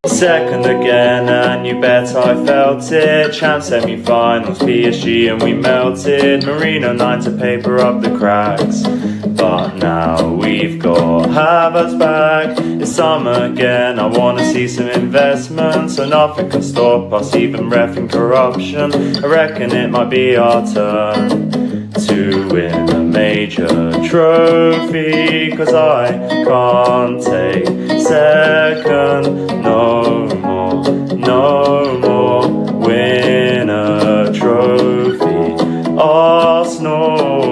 Second again, and you bet I felt it. Champ semi-finals, PSG, and we melted. Merino 9 to paper up the cracks. But now we've got Havertz back. It's summer again, I wanna see some investment. So nothing can stop us, even reffing corruption. I reckon it might be our turn to win a major trophy. Cause I can't take second no more, win a trophy, Arsenal.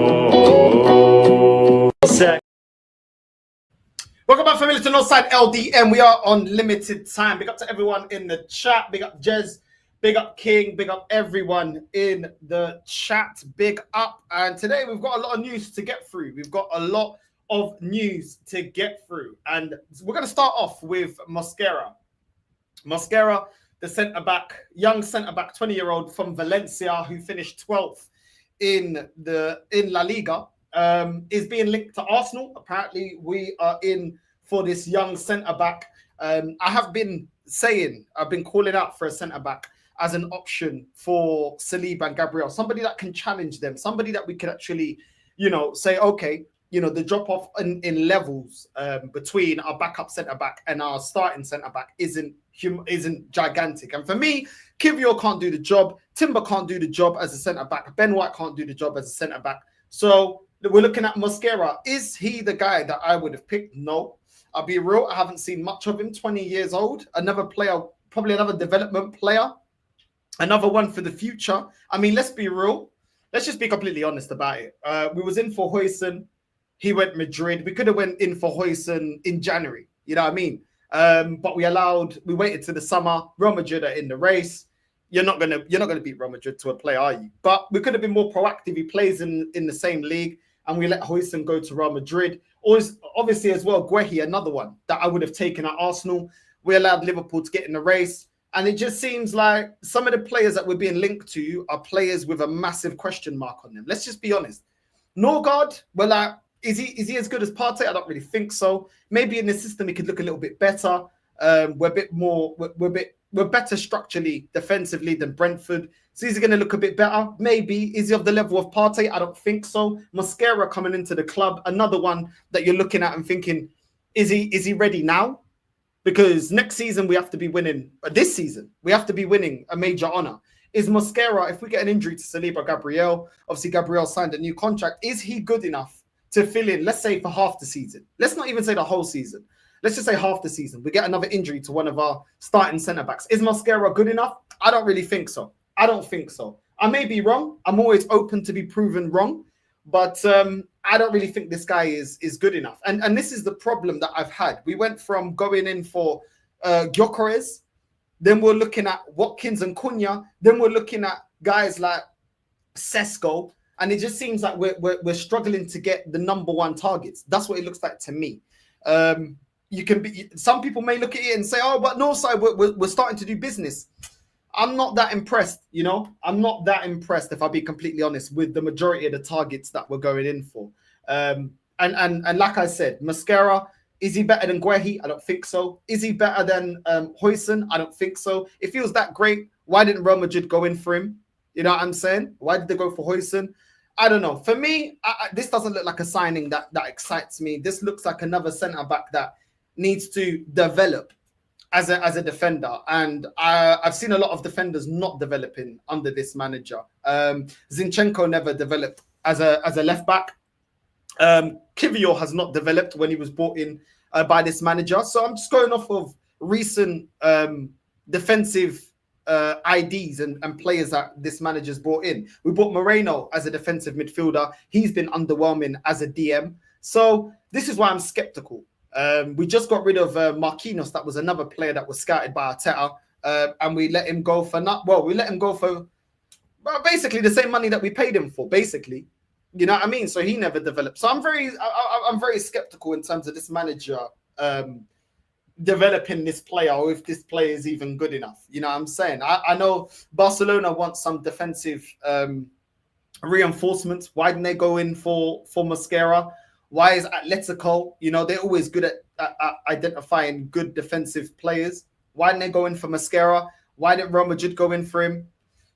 Welcome back, family, to Northside LDM. We are on limited time. Big up to everyone in the chat. Big up Jez, big up King, big up everyone in the chat. Big up. And today we've got a lot of news to get through. And we're going to start off with Mosquera. Mosquera, the centre-back, young centre-back, 20-year-old from Valencia, who finished 12th in La Liga, is being linked to Arsenal. Apparently, we are in for this young centre-back. I've been calling out for a centre-back as an option for Saliba and Gabriel, somebody that can challenge them, somebody that we could actually, say, okay, the drop-off in levels between our backup centre-back and our starting centre-back isn't gigantic. And for me, Kivior can't do the job. Timber can't do the job as a centre-back. Ben White can't do the job as a centre-back. So we're looking at Mosquera. Is he the guy that I would have picked? No. I'll be real. I haven't seen much of him. 20 years old. Another player, probably another development player. Another one for the future. I mean, let's be real. Let's just be completely honest about it. We was in for Huijsen. He went Madrid. We could have went in for Huijsen in January. You know what I mean? But we waited to the summer. Real Madrid are in the race. You're not gonna beat Real Madrid to a play, are you? But we could have been more proactive. He plays in the same league, and we let Huijsen go to Real Madrid. Obviously, as well, Guehi, another one that I would have taken at Arsenal. We allowed Liverpool to get in the race. And it just seems like some of the players that we're being linked to are players with a massive question mark on them. Let's just be honest. Norgard, well, is he as good as Partey? I don't really think so. Maybe in the system he could look a little bit better. We're better structurally, defensively than Brentford. So is he going to look a bit better? Maybe. Is he of the level of Partey? I don't think so. Mosquera coming into the club, another one that you're looking at and thinking, is he ready now? Because next season we have to be winning. This season we have to be winning a major honor. Is Mosquera, if we get an injury to Saliba, Gabriel, obviously Gabriel signed a new contract. Is he good enough to fill in, let's say, for half the season? Let's not even say the whole season. Let's just say half the season. We get another injury to one of our starting centre-backs. Is Mosquera good enough? I don't really think so. I don't think so. I may be wrong. I'm always open to be proven wrong. But I don't really think this guy is good enough. And this is the problem that I've had. We went from going in for Gyokeres. Then we're looking at Watkins and Cunha. Then we're looking at guys like Sesko. And it just seems like we're struggling to get the number one targets. That's what it looks like to me. Some people may look at it and say, "Oh, but Northside, we're starting to do business." I'm not that impressed. I'm not that impressed, if I'll be completely honest, with the majority of the targets that we're going in for. And like I said, Mosquera, is he better than Guehi? I don't think so. Is he better than Huijsen? I don't think so. If he was that great, why didn't Real Madrid go in for him? You know what I'm saying? Why did they go for Huijsen? I don't know. For me, this doesn't look like a signing that excites me. This looks like another centre-back that needs to develop as a defender. And I've seen a lot of defenders not developing under this manager. Zinchenko never developed as a left-back. Kivior has not developed when he was brought in by this manager. So I'm just going off of recent defensive IDs and players that this manager's brought in. We brought Moreno as a defensive midfielder. He's been underwhelming as a DM. So this is why I'm skeptical. We just got rid of Marquinhos. That was another player that was scouted by Arteta. And we let him go for basically the same money that we paid him for, basically. You know what I mean? So he never developed. So I'm very skeptical in terms of this manager developing this player, or if this player is even good enough. You know what I'm saying? I know Barcelona wants some defensive reinforcements. Why didn't they go in for Mosquera? Why is Atletico, they're always good at identifying good defensive players. Why didn't they go in for Mosquera? Why didn't Real Madrid go in for him?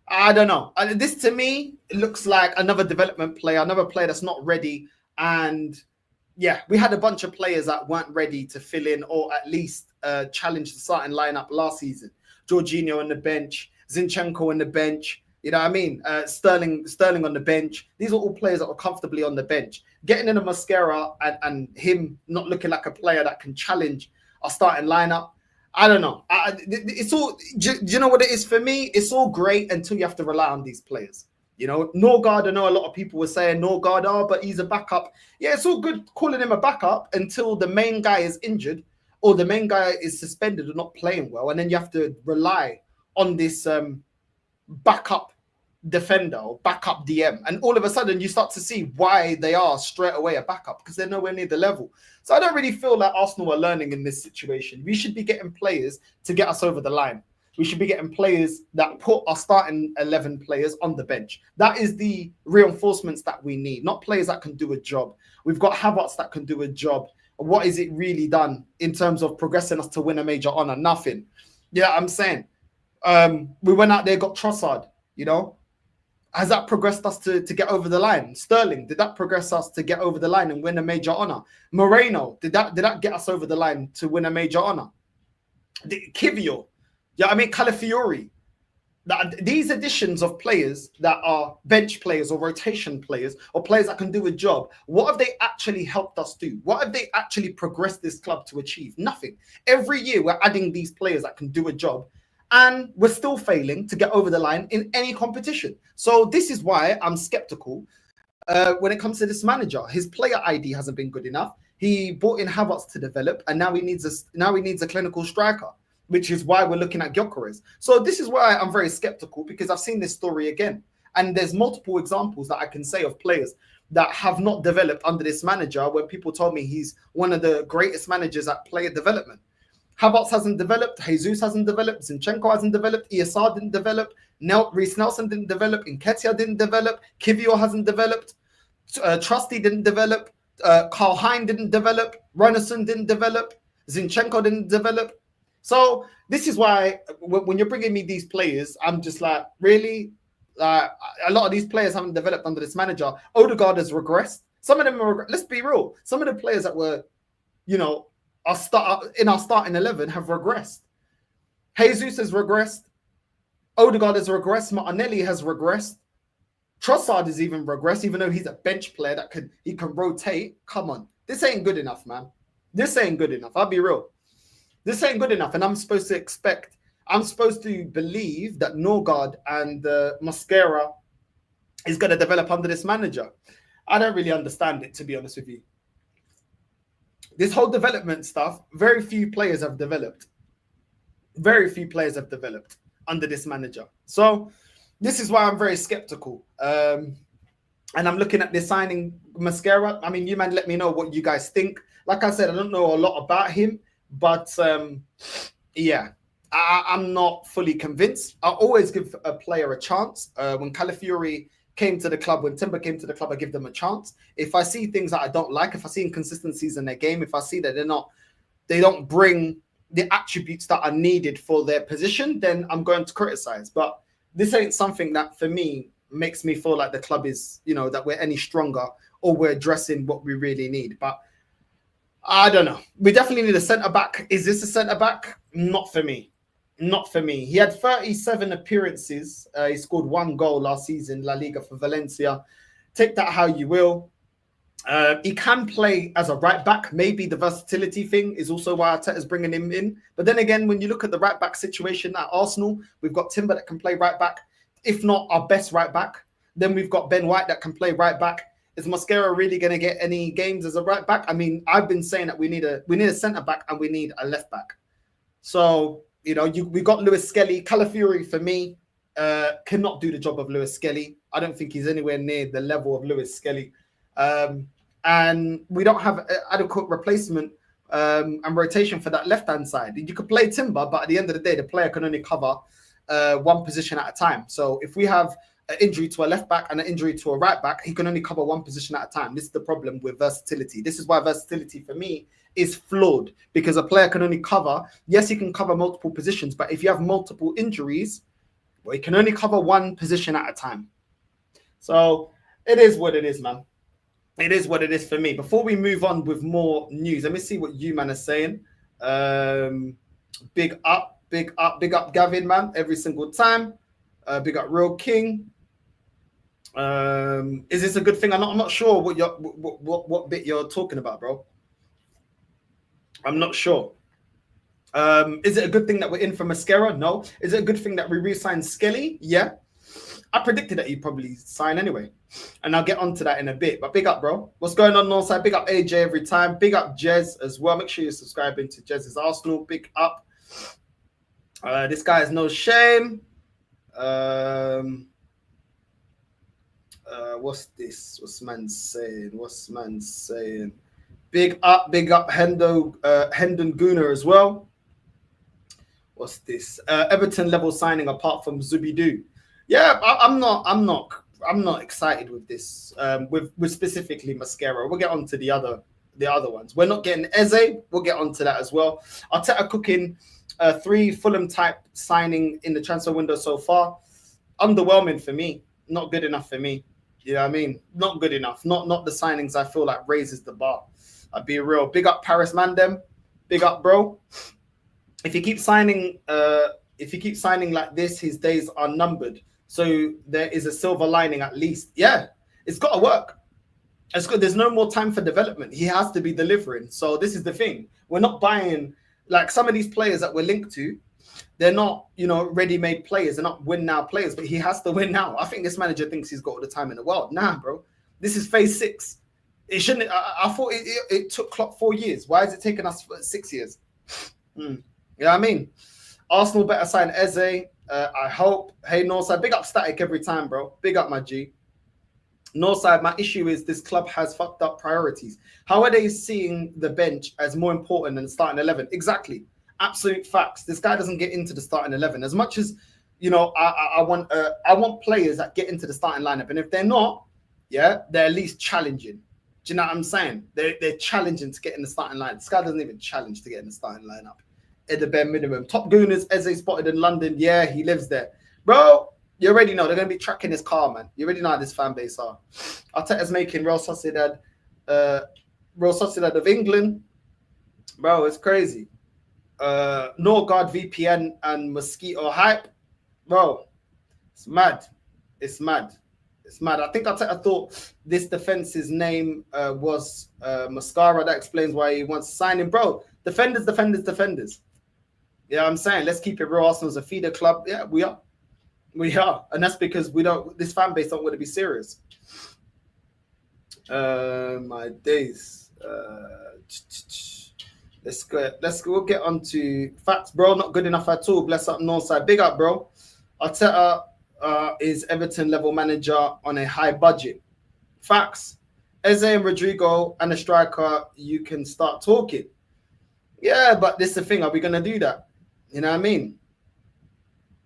I don't know. This to me, it looks like another development player, another player that's not ready. And yeah, we had a bunch of players that weren't ready to fill in or at least challenge the starting lineup last season. Jorginho on the bench, Zinchenko on the bench. You know what I mean? Sterling on the bench. These are all players that were comfortably on the bench. Getting in a Mosquera and him not looking like a player that can challenge our starting lineup. I don't know. It's all. Do you know what it is for me? It's all great until you have to rely on these players. You know, Norgard. I know a lot of people were saying Norgard, but he's a backup. Yeah, it's all good calling him a backup until the main guy is injured or the main guy is suspended or not playing well, and then you have to rely on this backup defender or backup DM, and all of a sudden you start to see why they are straight away a backup, because they're nowhere near the level. So I don't really feel like Arsenal are learning in this situation. We should be getting players to get us over the line. We should be getting players that put our starting 11 players on the bench. That is the reinforcements that we need, not players that can do a job. We've got Havertz that can do a job. What is it really done in terms of progressing us to win a major honor? Nothing. Yeah, I'm saying. We went out there, got Trossard, you know. Has that progressed us to get over the line? Sterling, did that progress us to get over the line and win a major honor? Moreno, did that get us over the line to win a major honor? Kivio, yeah, I mean Calafiori. These additions of players that are bench players or rotation players or players that can do a job, what have they actually helped us do? What have they actually progressed this club to achieve? Nothing. Every year we're adding these players that can do a job, and we're still failing to get over the line in any competition. So this is why I'm skeptical when it comes to this manager. His player ID hasn't been good enough. He brought in Havertz to develop, and now he needs a clinical striker, which is why we're looking at Gyokeres. So this is why I'm very skeptical, because I've seen this story again. And there's multiple examples that I can say of players that have not developed under this manager, when people told me he's one of the greatest managers at player development. Havertz hasn't developed, Jesus hasn't developed, Zinchenko hasn't developed, ESR didn't develop, Reece Nelson didn't develop, Nketiah didn't develop, Kivio hasn't developed, Trusty didn't develop, Karl Hein didn't develop, Renison didn't develop, Zinchenko didn't develop. So this is why when you're bringing me these players, I'm just like, really? A lot of these players haven't developed under this manager. Odegaard has regressed. Some of them are, let's be real, some of the players that were, you know, our starting 11 have regressed. Jesus has regressed. Odegaard has regressed. Martinelli has regressed. Trossard has even regressed, even though he's a bench player that can rotate. Come on, this ain't good enough, man. This ain't good enough. I'll be real. This ain't good enough, and I'm supposed to believe that Norgard and Mosquera is going to develop under this manager. I don't really understand it, to be honest with you. This whole development stuff, very few players have developed. Very few players have developed under this manager. So this is why I'm very skeptical. And I'm looking at this signing Mosquera. I mean, you man, let me know what you guys think. Like I said, I don't know a lot about him, but yeah, I'm not fully convinced. I always give a player a chance. When Calafiori came to the club, when Timber came to the club, I give them a chance. If I see things that I don't like, if I see inconsistencies in their game, if I see that they don't bring the attributes that are needed for their position, then I'm going to criticize. But this ain't something that, for me, makes me feel like the club is, you know, that we're any stronger or we're addressing what we really need. But I don't know. We definitely need a centre-back. Is this a centre-back? Not for me. Not for me. He had 37 appearances. He scored 1 goal last season, La Liga for Valencia. Take that how you will. He can play as a right back. Maybe the versatility thing is also why Arteta's bringing him in. But then again, when you look at the right back situation at Arsenal, we've got Timber that can play right back, if not our best right back. Then we've got Ben White that can play right back. Is Mosquera really going to get any games as a right back? I mean, I've been saying that we need a centre back and we need a left back. So, you know, we got Lewis Skelly. Calafiori, for me, cannot do the job of Lewis Skelly. I don't think he's anywhere near the level of Lewis Skelly. And we don't have adequate replacement and rotation for that left-hand side. You could play Timber, but at the end of the day, the player can only cover one position at a time. So if we have an injury to a left back and an injury to a right back, he can only cover one position at a time. This is the problem with versatility. This is why versatility for me is flawed because a player can only cover, yes, he can cover multiple positions, but if you have multiple injuries, well, he can only cover one position at a time. So it is what it is, man. It is what it is for me. Before we move on with more news, let me see what you man are saying. Big up, Gavin, man, every single time. Big up, Real King. Is this a good thing? I'm not sure what bit you're talking about, bro. I'm not sure. Is it a good thing that we're in for Mosquera? No. Is it a good thing that we re-signed Skelly? Yeah. I predicted that he'd probably sign anyway. And I'll get onto that in a bit. But big up, bro. What's going on Northside? Big up AJ every time. Big up Jez as well. Make sure you're subscribing to Jez's Arsenal. Big up. This guy has no shame. What's this? What's man saying? Big up Hendon Gooner as well. What's this? Everton level signing apart from Zubidoo. Yeah, I'm not excited with this. With specifically Mosquera. We'll get on to the other ones. We're not getting Eze. We'll get on to that as well. Arteta cooking 3 Fulham type signing in the transfer window so far. Underwhelming for me. Not good enough for me. You know what I mean? Not good enough. Not the signings I feel like raises the bar. I'd be real. Big up Paris Mandem. Big up, bro. If you keep signing like this, his days are numbered. So there is a silver lining at least. Yeah, it's got to work. It's good. There's no more time for development. He has to be delivering. So this is the thing. We're not buying like some of these players that we're linked to. They're not, ready-made players. They're not win-now players, but he has to win now. I think this manager thinks he's got all the time in the world. Nah, bro. This is phase 6. It shouldn't. I thought it took Klopp 4 years. Why is it taking us 6 years? You know what I mean? Arsenal better sign Eze. I hope. Hey, Northside, big up Static every time, bro. Big up my G. Northside, my issue is this club has fucked up priorities. How are they seeing the bench as more important than the starting 11? Exactly. Absolute facts. This guy doesn't get into the starting 11. As much as, I want players that get into the starting lineup. And if they're not, they're at least challenging. Do you know what I'm saying? They're challenging to get in the starting line. This guy doesn't even challenge to get in the starting lineup. At the bare minimum. Top Gooners, Eze spotted in London. Yeah, he lives there. Bro, you already know they're going to be tracking his car, man. You already know how this fan base are. Arteta's making Real Sociedad of England. Bro, it's crazy. Norgard VPN and Mosquito hype. Bro, it's mad. It's mad. I think Arteta thought this defense's name was Mosquera. That explains why he wants to sign him. Bro, defenders. Yeah, I'm saying, let's keep it real. Arsenal's a feeder club. Yeah, we are. And that's because this fan base don't want to be serious. My days. We'll get on to facts, bro. Not good enough at all. Bless up Northside. Big up, bro. Arteta is Everton level manager on a high budget. Facts. Eze and Rodrigo and a striker, you can start talking. Yeah, but this is the thing. Are we going to do that? You know what I mean?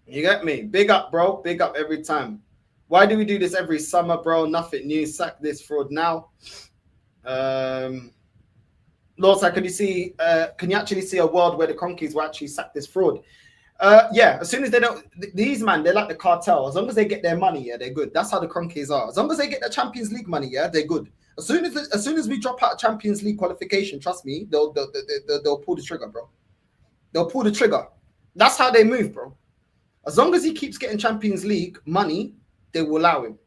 You get me? Big up, bro. Big up every time. Why do we do this every summer, bro? Nothing new. Sack this fraud now. Lorsa, can you actually see a world where the Conkies will actually sack this fraud? Yeah, as soon as they don't, these man, they're like the cartel. As long as they get their money, they're good. That's how the Conkies are. As long as they get the Champions League money, they're good. As soon as we drop out Champions League qualification, trust me, they'll pull the trigger, bro. They'll pull the trigger. That's how they move, bro. As long as he keeps getting Champions League money, they will allow him.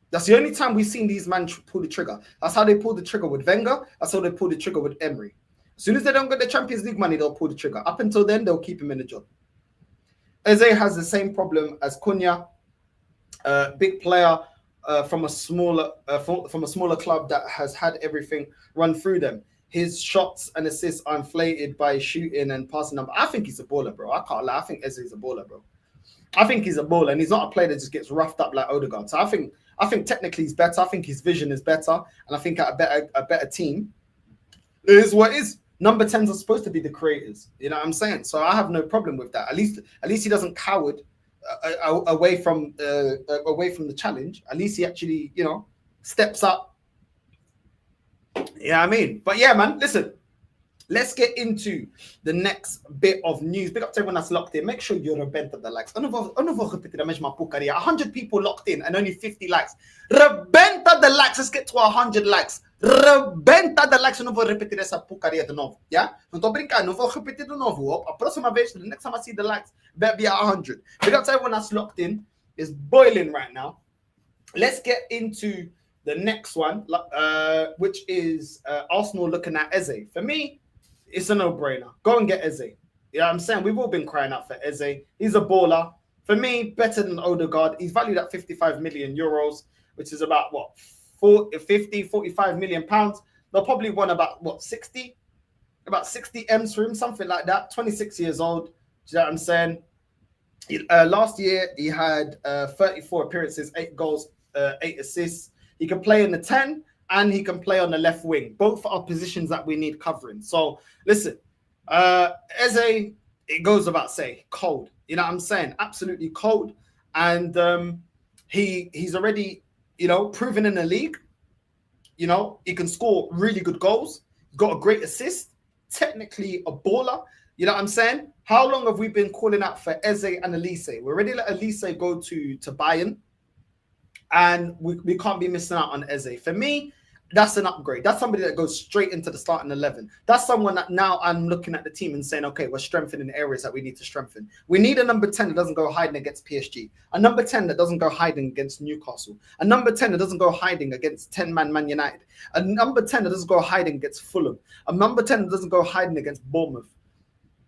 That's the only time we've seen these men pull the trigger. That's how they pulled the trigger with Wenger. That's how they pulled the trigger with Emery. As soon as they don't get the Champions League money, they'll pull the trigger. Up until then, they'll keep him in the job. Eze has the same problem as Cunha, big player from a smaller club that has had everything run through them. His shots and assists are inflated by shooting and passing number. I think he's a baller, bro. I can't lie. I think Eze is a baller, bro. I think he's a baller, and he's not a player that just gets roughed up like Odegaard. So I think technically he's better. I think his vision is better, and I think at a better team, it is what it is. Number 10s are supposed to be the creators. You know what I'm saying? So I have no problem with that. At least he doesn't coward away from the challenge. At least he actually, steps up. Yeah, I mean, but yeah, man. Listen, Let's get into the next bit of news. Big up to everyone that's locked in. Make sure you're rebenta the likes. 100 people locked in and only 50 likes. Rebenta the likes. Let's get to 100 likes. Rebenta the likes. Eu não vou repetir essa porcaria de novo. Yeah? Não tô brincando. Não vou repetir de novo. A próxima vez, the next time I see the likes, better be at 100. Big up to everyone that's locked in. It's boiling right now. Let's get into the next one, which is Arsenal looking at Eze. For me, it's a no-brainer. Go and get Eze. You know what I'm saying? We've all been crying out for Eze. He's a baller. For me, better than Odegaard. He's valued at 55 million euros, which is about, what, 45 million pounds. They'll probably want about, what, 60? About 60 M's for him, something like that. 26 years old. Do you know what I'm saying? Last year, he had 34 appearances, 8 goals, 8 assists. He can play in the 10 and he can play on the left wing. Both are positions that we need covering. So, listen, Eze, it goes without saying, cold. You know what I'm saying? Absolutely cold. And he's already, proven in the league. He can score really good goals. He's got a great assist. Technically a baller. You know what I'm saying? How long have we been calling out for Eze and Elise? We already let Elise go to Bayern. And we can't be missing out on Eze. For me, that's an upgrade. That's somebody that goes straight into the starting 11. That's someone that now I'm looking at the team and saying, okay, we're strengthening areas that we need to strengthen. We need a number 10 that doesn't go hiding against PSG. A number 10 that doesn't go hiding against Newcastle. A number 10 that doesn't go hiding against 10-man Man United. A number 10 that doesn't go hiding against Fulham. A number 10 that doesn't go hiding against Bournemouth.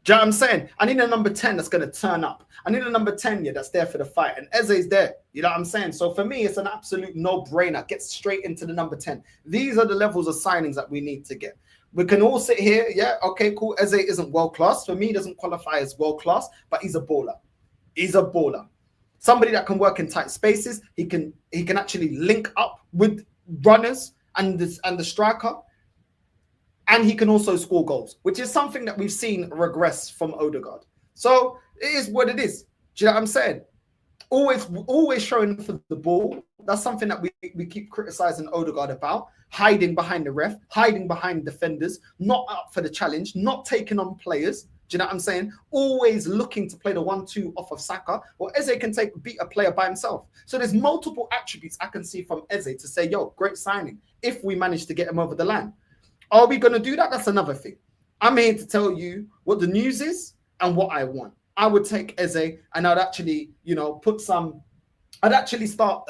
Do you know what I'm saying? I need a number 10 that's going to turn up. I need a number 10 that's there for the fight. And Eze's there. You know what I'm saying? So for me, it's an absolute no-brainer. Get straight into the number 10. These are the levels of signings that we need to get. We can all sit here. Yeah, okay, cool. Eze isn't world-class. For me, he doesn't qualify as world-class, but he's a baller. He's a baller. Somebody that can work in tight spaces. He can actually link up with runners and the striker. And he can also score goals, which is something that we've seen regress from Odegaard. So it is what it is. Do you know what I'm saying? Always showing for the ball. That's something that we keep criticizing Odegaard about. Hiding behind the ref, hiding behind defenders, not up for the challenge, not taking on players. Do you know what I'm saying? Always looking to play the 1-2 off of Saka. Or Eze can beat a player by himself. So there's multiple attributes I can see from Eze to say, yo, great signing, if we manage to get him over the line. Are we going to do that? That's another thing. I'm here to tell you what the news is and what I want. I would take Eze and I'd actually, I'd actually start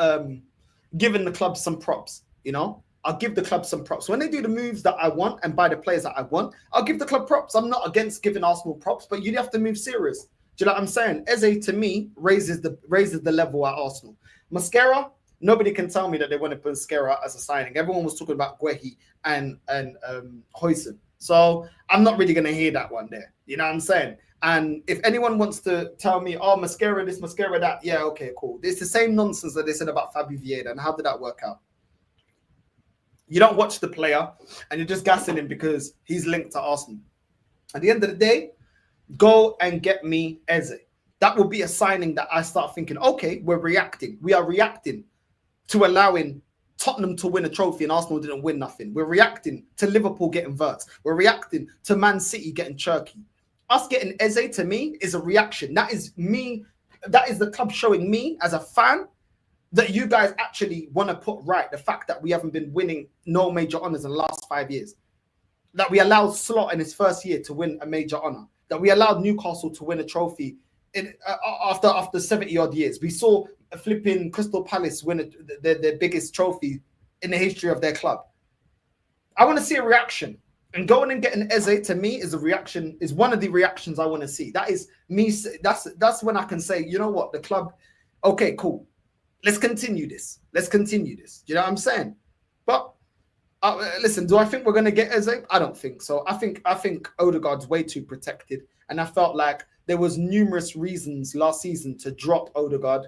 giving the club some props, I'll give the club some props. When they do the moves that I want and buy the players that I want, I'll give the club props. I'm not against giving Arsenal props, but you have to move serious. Do you know what I'm saying? Eze, to me, raises the level at Arsenal. Mosquera, nobody can tell me that they want to put Mosquera as a signing. Everyone was talking about Guehi and Huijsen. So I'm not really going to hear that one there. You know what I'm saying? And if anyone wants to tell me, oh, Mosquera this, Mosquera that, yeah, okay, cool. It's the same nonsense that they said about Fabio Vieira. And how did that work out? You don't watch the player and you're just gassing him because he's linked to Arsenal. At the end of the day, go and get me Eze. That will be a signing that I start thinking, okay, we're reacting. We are reacting to allowing Tottenham to win a trophy and Arsenal didn't win nothing. We're reacting to Liverpool getting Verts. We're reacting to Man City getting Cherky. Us getting Eze, to me, is a reaction. That is me. That is the club showing me as a fan that you guys actually want to put right the fact that we haven't been winning no major honours in the last 5 years. That we allowed Slot in his first year to win a major honour. That we allowed Newcastle to win a trophy after 70 odd years. We saw a flipping Crystal Palace win their biggest trophy in the history of their club. I want to see a reaction. And going and getting Eze, to me, is one of the reactions I want to see. That is me. That's when I can say, you know what, the club, okay, cool. Let's continue this. Let's continue this. You know what I'm saying? But listen, do I think we're going to get Eze? I don't think so. I think Odegaard's way too protected. And I felt like there was numerous reasons last season to drop Odegaard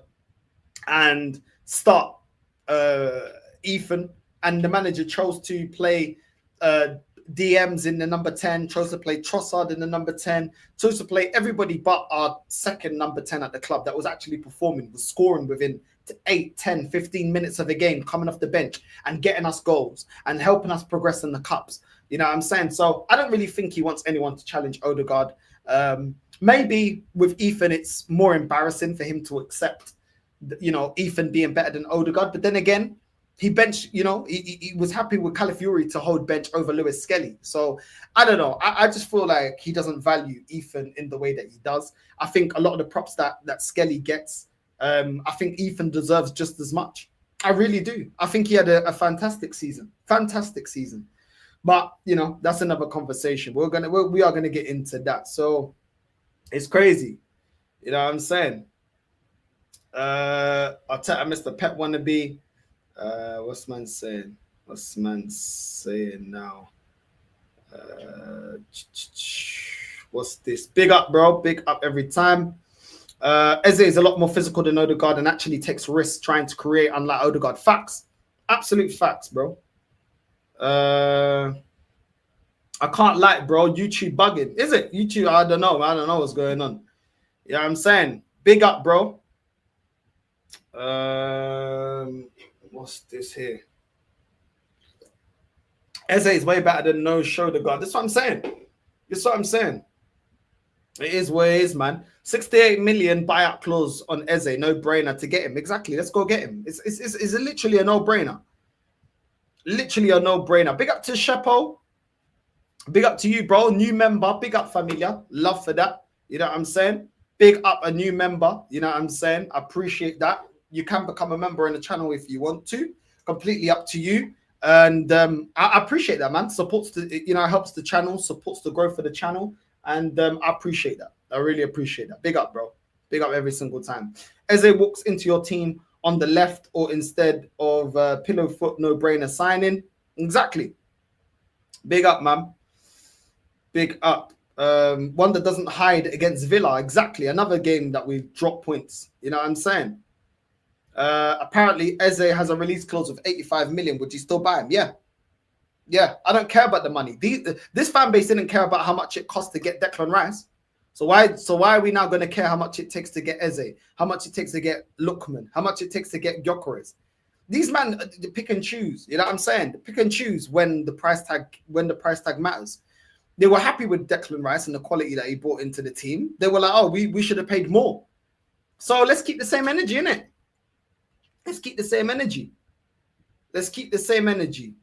and start Ethan. And the manager chose to play DMs in the number 10, chose to play Trossard in the number 10, chose to play everybody but our second number 10 at the club that was actually performing, was scoring within 8, 10, 15 minutes of the game, coming off the bench and getting us goals and helping us progress in the cups. You know what I'm saying? So I don't really think he wants anyone to challenge Odegaard. Maybe with Ethan, it's more embarrassing for him to accept, Ethan being better than Odegaard. But then again, he benched, he was happy with Calafiori to hold bench over Lewis Skelly. So I don't know. I just feel like he doesn't value Ethan in the way that he does. I think a lot of the props that Skelly gets, I think Ethan deserves just as much. I really do. I think he had a fantastic season. Fantastic season. But, that's another conversation. We are going to get into that. So it's crazy. You know what I'm saying? I'll tell you, Mr. Pep wannabe. What's man saying? What's man saying now? What's this? Big up, bro. Big up every time. Eze is a lot more physical than Odegaard and actually takes risks trying to create, unlike Odegaard. Facts. Absolute facts, bro. I can't lie, bro. YouTube bugging. Is it? YouTube, I don't know. I don't know what's going on. You know what I'm saying? Big up, bro. What's this here? Eze is way better than no shoulder guard. That's what I'm saying. That's what I'm saying. It is what it is, man. 68 million buyout clause on Eze. No brainer to get him. Exactly. Let's go get him. It's literally a no-brainer. Literally a no-brainer. Big up to Shepo. Big up to you, bro. New member. Big up, Familia. Love for that. You know what I'm saying? Big up a new member. You know what I'm saying? I appreciate that. You can become a member in the channel if you want to. Completely up to you. And I appreciate that, man. Supports the, helps the channel, supports the growth of the channel. And I appreciate that. I really appreciate that. Big up, bro. Big up every single time. Eze walks into your team on the left or instead of pillow foot, no-brainer signing. Exactly. Big up, man. Big up. One that doesn't hide against Villa. Exactly. Another game that we drop points. You know what I'm saying? Apparently, Eze has a release clause of 85 million. Would you still buy him? Yeah. Yeah. I don't care about the money. This fan base didn't care about how much it costs to get Declan Rice. So why are we now going to care how much it takes to get Eze? How much it takes to get Lookman? How much it takes to get Gyokeres? These men pick and choose. You know what I'm saying? Pick and choose when the price tag matters. They were happy with Declan Rice and the quality that he brought into the team. They were like, oh, we should have paid more. So let's keep the same energy, innit? Let's keep the same energy. Let's keep the same energy.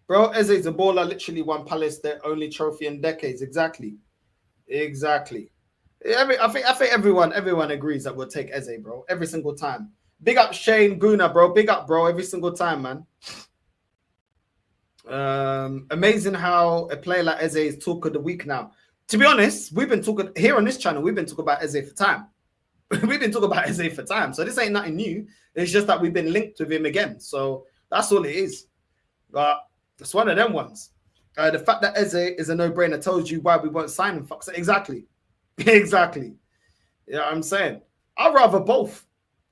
Bro, Eze is a baller. Literally won Palace their only trophy in decades. Exactly. Exactly. I think everyone agrees that we'll take Eze, bro. Every single time. Big up Shane Guna, bro. Big up, bro. Every single time, man. Amazing how a player like Eze is talk of the week now. To be honest, we've been talking here on this channel. We've been talking about Eze for time. We've been talking about Eze for time. So this ain't nothing new. It's just that we've been linked with him again. So that's all it is. But it's one of them ones. The fact that Eze is a no-brainer tells you why we won't sign him. Fuck. Exactly. Exactly. You know what I'm saying? I'd rather both.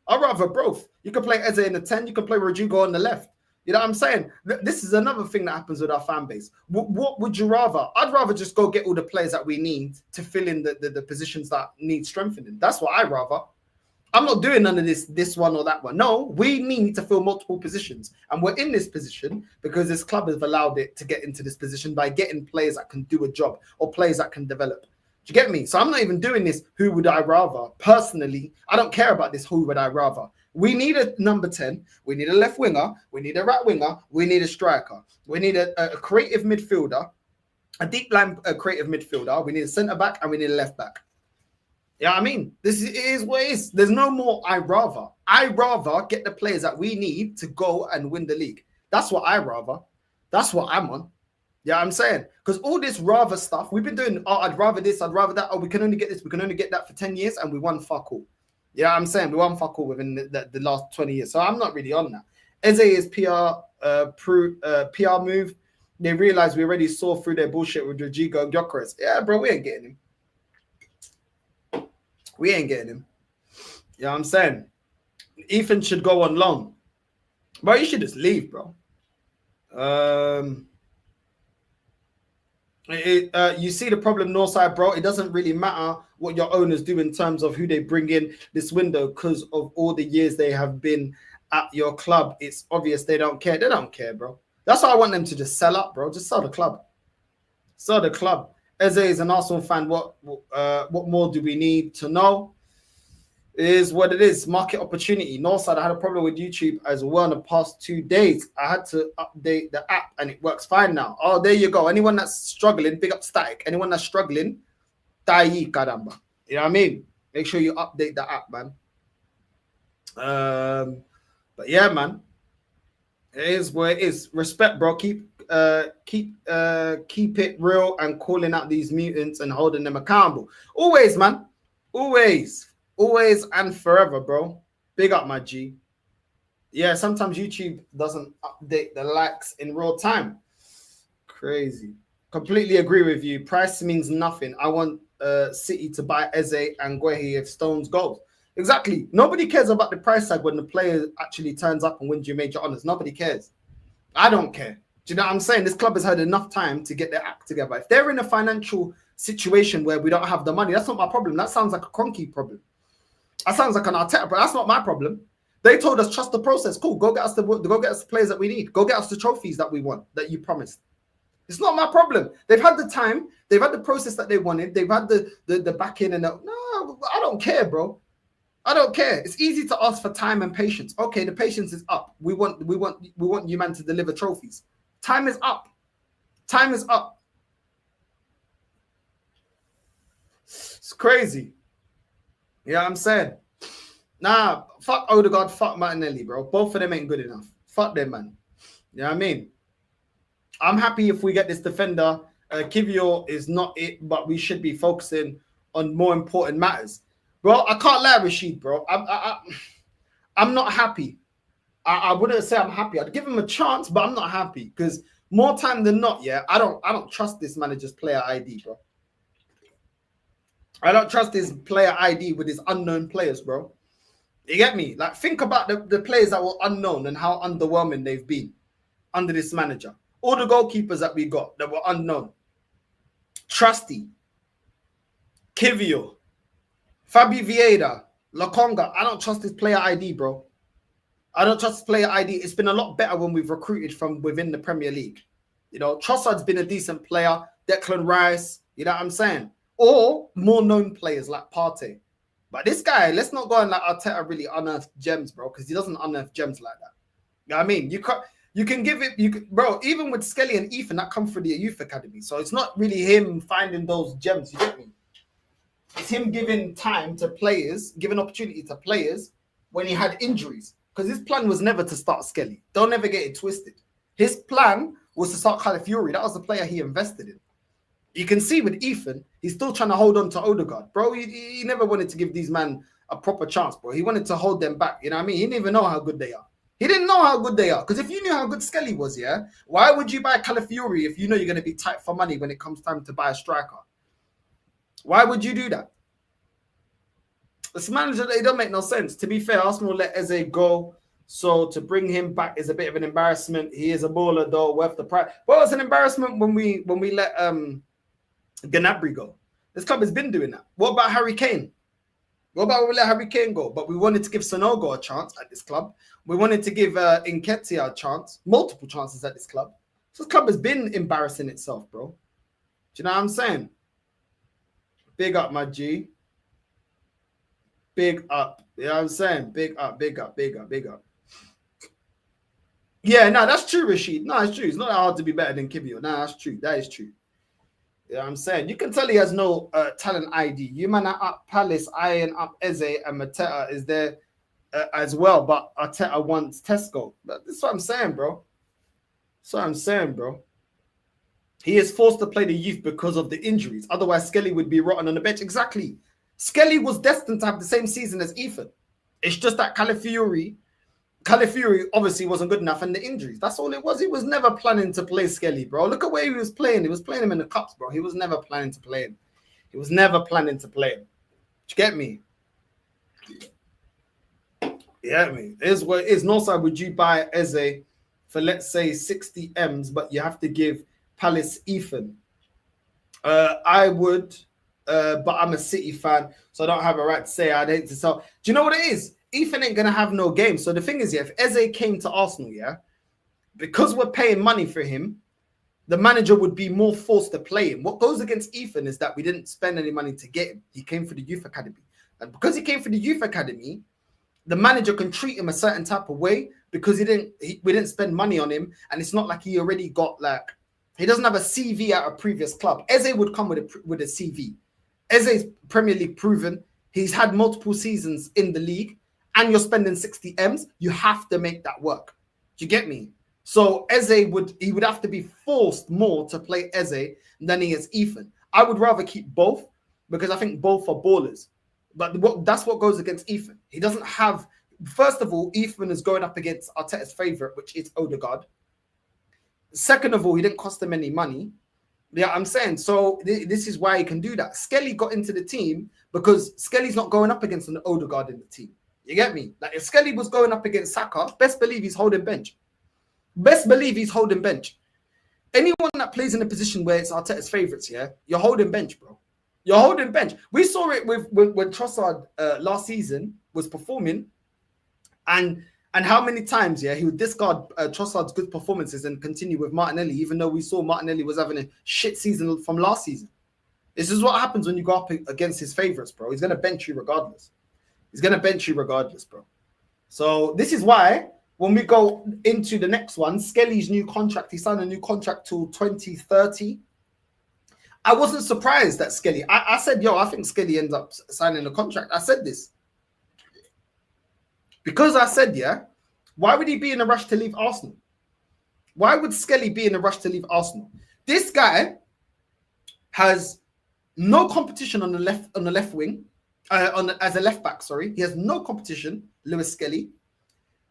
You can play Eze in the 10. You can play Rodrigo on the left. You know what I'm saying? This is another thing that happens with our fan base. What would you rather? I'd rather just go get all the players that we need to fill in the positions that need strengthening. That's what I'd rather. I'm not doing none of this one or that one. No, we need to fill multiple positions. And we're in this position because this club has allowed it to get into this position by getting players that can do a job or players that can develop. Do you get me? So I'm not even doing this, who would I rather? Personally, I don't care about this, who would I rather? We need a number 10. We need a left winger. We need a right winger. We need a striker. We need a creative midfielder, a deep line creative midfielder. We need a centre back and we need a left back. Yeah, I mean, this is what it is. There's no more I rather. I rather get the players that we need to go and win the league. That's what I rather. That's what I'm on. Yeah, I'm saying. Because all this rather stuff, we've been doing, oh, I'd rather this, I'd rather that. Oh, we can only get this, we can only get that for 10 years, and we won fuck all. Yeah, I'm saying we won fuck all within the last 20 years. So I'm not really on that. Eze is PR move. They realized we already saw through their bullshit with Rodrigo and Gyokeres. Yeah, bro, we ain't getting him. We ain't getting him. You know what I'm saying? Ethan should go on loan. Bro, you should just leave, bro. You see the problem, Northside, bro. It doesn't really matter what your owners do in terms of who they bring in this window because of all the years they have been at your club. It's obvious they don't care. They don't care, bro. That's why I want them to just sell up, bro. Just sell the club. Sell the club. Eze is an Arsenal fan. What more do we need to know? Is what it is. Market opportunity. Northside, I had a problem with YouTube as well in the past 2 days. I had to update the app and it works fine now. Oh, there you go. Anyone that's struggling, big up Static. Anyone that's struggling, Dai Kadamba. You know what I mean? Make sure you update the app, man. But yeah, man. It is what it is. Respect, bro. Keep it real and calling out these mutants and holding them accountable. Always, man. Always and forever, bro. Big up, my G. Yeah, sometimes YouTube doesn't update the likes in real time. Crazy. Completely agree with you. Price means nothing. I want City to buy Eze and Guehi if Stones goes. Exactly. Nobody cares about the price tag when the player actually turns up and wins your major honors. Nobody cares. I don't care. Do you know what I'm saying? This club has had enough time to get their act together. If they're in a financial situation where we don't have the money, that's not my problem. That sounds like a Cronky problem. That sounds like an Arteta, but that's not my problem. They told us trust the process. Cool, go get us the players that we need. Go get us the trophies that we want, that you promised. It's not my problem. They've had the time. They've had the process that they wanted. They've had the back in and no, I don't care, bro. I don't care. It's easy to ask for time and patience. Okay, the patience is up. We want you, man, to deliver trophies. Time is up. Time is up. It's crazy. You know what I'm saying? Nah, fuck Odegaard, fuck Martinelli, bro. Both of them ain't good enough. Fuck them, man. You know what I mean? I'm happy if we get this defender. Kivio is not it, but we should be focusing on more important matters. Bro, I can't lie, Rashid, bro. I'm not happy. I wouldn't say I'm happy. I'd give him a chance, but I'm not happy because more time than not, yeah, I don't trust this manager's player ID, bro. I don't trust his player ID with his unknown players, bro. You get me? Like, think about the players that were unknown and how underwhelming they've been under this manager. All the goalkeepers that we got that were unknown. Trusty, Kivio, Fabi Vieira, Lakonga. I don't trust his player ID, bro. I don't trust his player ID. It's been a lot better when we've recruited from within the Premier League. You know, Trossard's been a decent player. Declan Rice, you know what I'm saying? Or more known players like Partey. But this guy, let's not go and like Arteta really unearth gems, bro, because he doesn't unearth gems like that. You know what I mean? You can give it, bro, even with Skelly and Ethan, that come through the youth academy. So it's not really him finding those gems, you get me? It's him giving time to players, giving opportunity to players when he had injuries. Because his plan was never to start Skelly. Don't ever get it twisted. His plan was to start Calafiori. That was the player he invested in. You can see with Ethan, he's still trying to hold on to Odegaard. Bro, he never wanted to give these men a proper chance, bro. He wanted to hold them back. You know what I mean? He didn't even know how good they are. He didn't know how good they are. Because if you knew how good Skelly was, yeah, why would you buy Calafiori if you know you're going to be tight for money when it comes time to buy a striker? Why would you do that? This manager, they don't make no sense. To be fair, Arsenal let Eze go. So to bring him back is a bit of an embarrassment. He is a baller, though, worth the price. Well, it's an embarrassment when we let Gnabry go. This club has been doing that. What about Harry Kane? What about when we let Harry Kane go? But we wanted to give Sonogo a chance at this club. We wanted to give Nketiah a chance, multiple chances at this club. So this club has been embarrassing itself, bro. Do you know what I'm saying? Big up, my G. Big up. You know what I'm saying? Big up, big up, big up, big up. Yeah, no, that's true, Rashid. No, it's true. It's not hard to be better than Kivio. No, that's true. That is true. You know what I'm saying? You can tell he has no talent ID. You man are up Palace, eyeing up Eze, and Mateta is there as well. But Arteta wants Tesco. But that's what I'm saying, bro. That's what I'm saying, bro. He is forced to play the youth because of the injuries. Otherwise, Skelly would be rotten on the bench. Exactly. Skelly was destined to have the same season as Ethan. It's just that Calafiori obviously wasn't good enough and the injuries. That's all it was. He was never planning to play Skelly, bro. Look at where he was playing. He was playing him in the cups, bro. He was never planning to play him. He was never planning to play him. Do you get me? Yeah, I mean, here's what it is. Northside, would you buy Eze for, let's say, 60 M's, but you have to give Palace Ethan? I would, but I'm a City fan, so I don't have a right to say I'd hate to sell. Do you know what it is? Ethan ain't going to have no game. So the thing is, yeah, if Eze came to Arsenal, yeah, because we're paying money for him, the manager would be more forced to play him. What goes against Ethan is that we didn't spend any money to get him. He came for the youth academy. And because he came for the youth academy, the manager can treat him a certain type of way because we didn't spend money on him. And it's not like he already got he doesn't have a CV at a previous club. Eze would come with a CV. Eze's Premier League proven. He's had multiple seasons in the league and you're spending 60 M's. You have to make that work. Do you get me? So Eze would have to be forced more to play Eze than he is Ethan. I would rather keep both because I think both are ballers. But that's what goes against Ethan. He doesn't have. First of all, Ethan is going up against Arteta's favourite, which is Odegaard. Second of all, he didn't cost him any money. Yeah, I'm saying. So this is why he can do that. Skelly got into the team because Skelly's not going up against an Odegaard in the team. You get me? Like if Skelly was going up against Saka, best believe he's holding bench. Best believe he's holding bench. Anyone that plays in a position where it's Arteta's favourites, yeah, you're holding bench, bro. You're holding bench. We saw it with when Trossard last season was performing, and how many times, yeah, he would discard Trossard's good performances and continue with Martinelli, even though we saw Martinelli was having a shit season from last season. This is what happens when you go up against his favourites, bro. He's gonna bench you regardless. He's gonna bench you regardless, bro. So this is why. When we go into the next one, Skelly's new contract, he signed a new contract till 2030. I wasn't surprised that Skelly, I said, I think Skelly ends up signing a contract. I said this. Because I said, why would he be in a rush to leave Arsenal? Why would Skelly be in a rush to leave Arsenal? This guy has no competition on the left wing, as a left back, sorry. He has no competition, Lewis Skelly.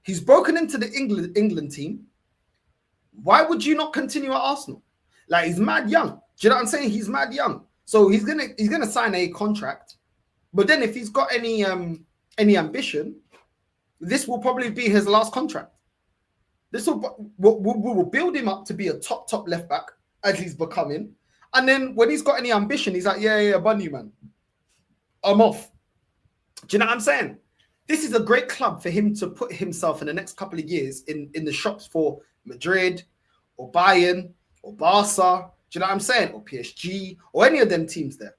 He's broken into the England team. Why would you not continue at Arsenal? Like he's mad young. Do you know what I'm saying? He's mad young. So he's gonna sign a contract. But then if he's got any ambition, this will probably be his last contract. This will build him up to be a top left back as he's becoming. And then when he's got any ambition, he's like, yeah, Bunny man, I'm off. Do you know what I'm saying? This is a great club for him to put himself in the next couple of years in the shops for Madrid or Bayern or Barca. Do you know what I'm saying? Or PSG or any of them teams there.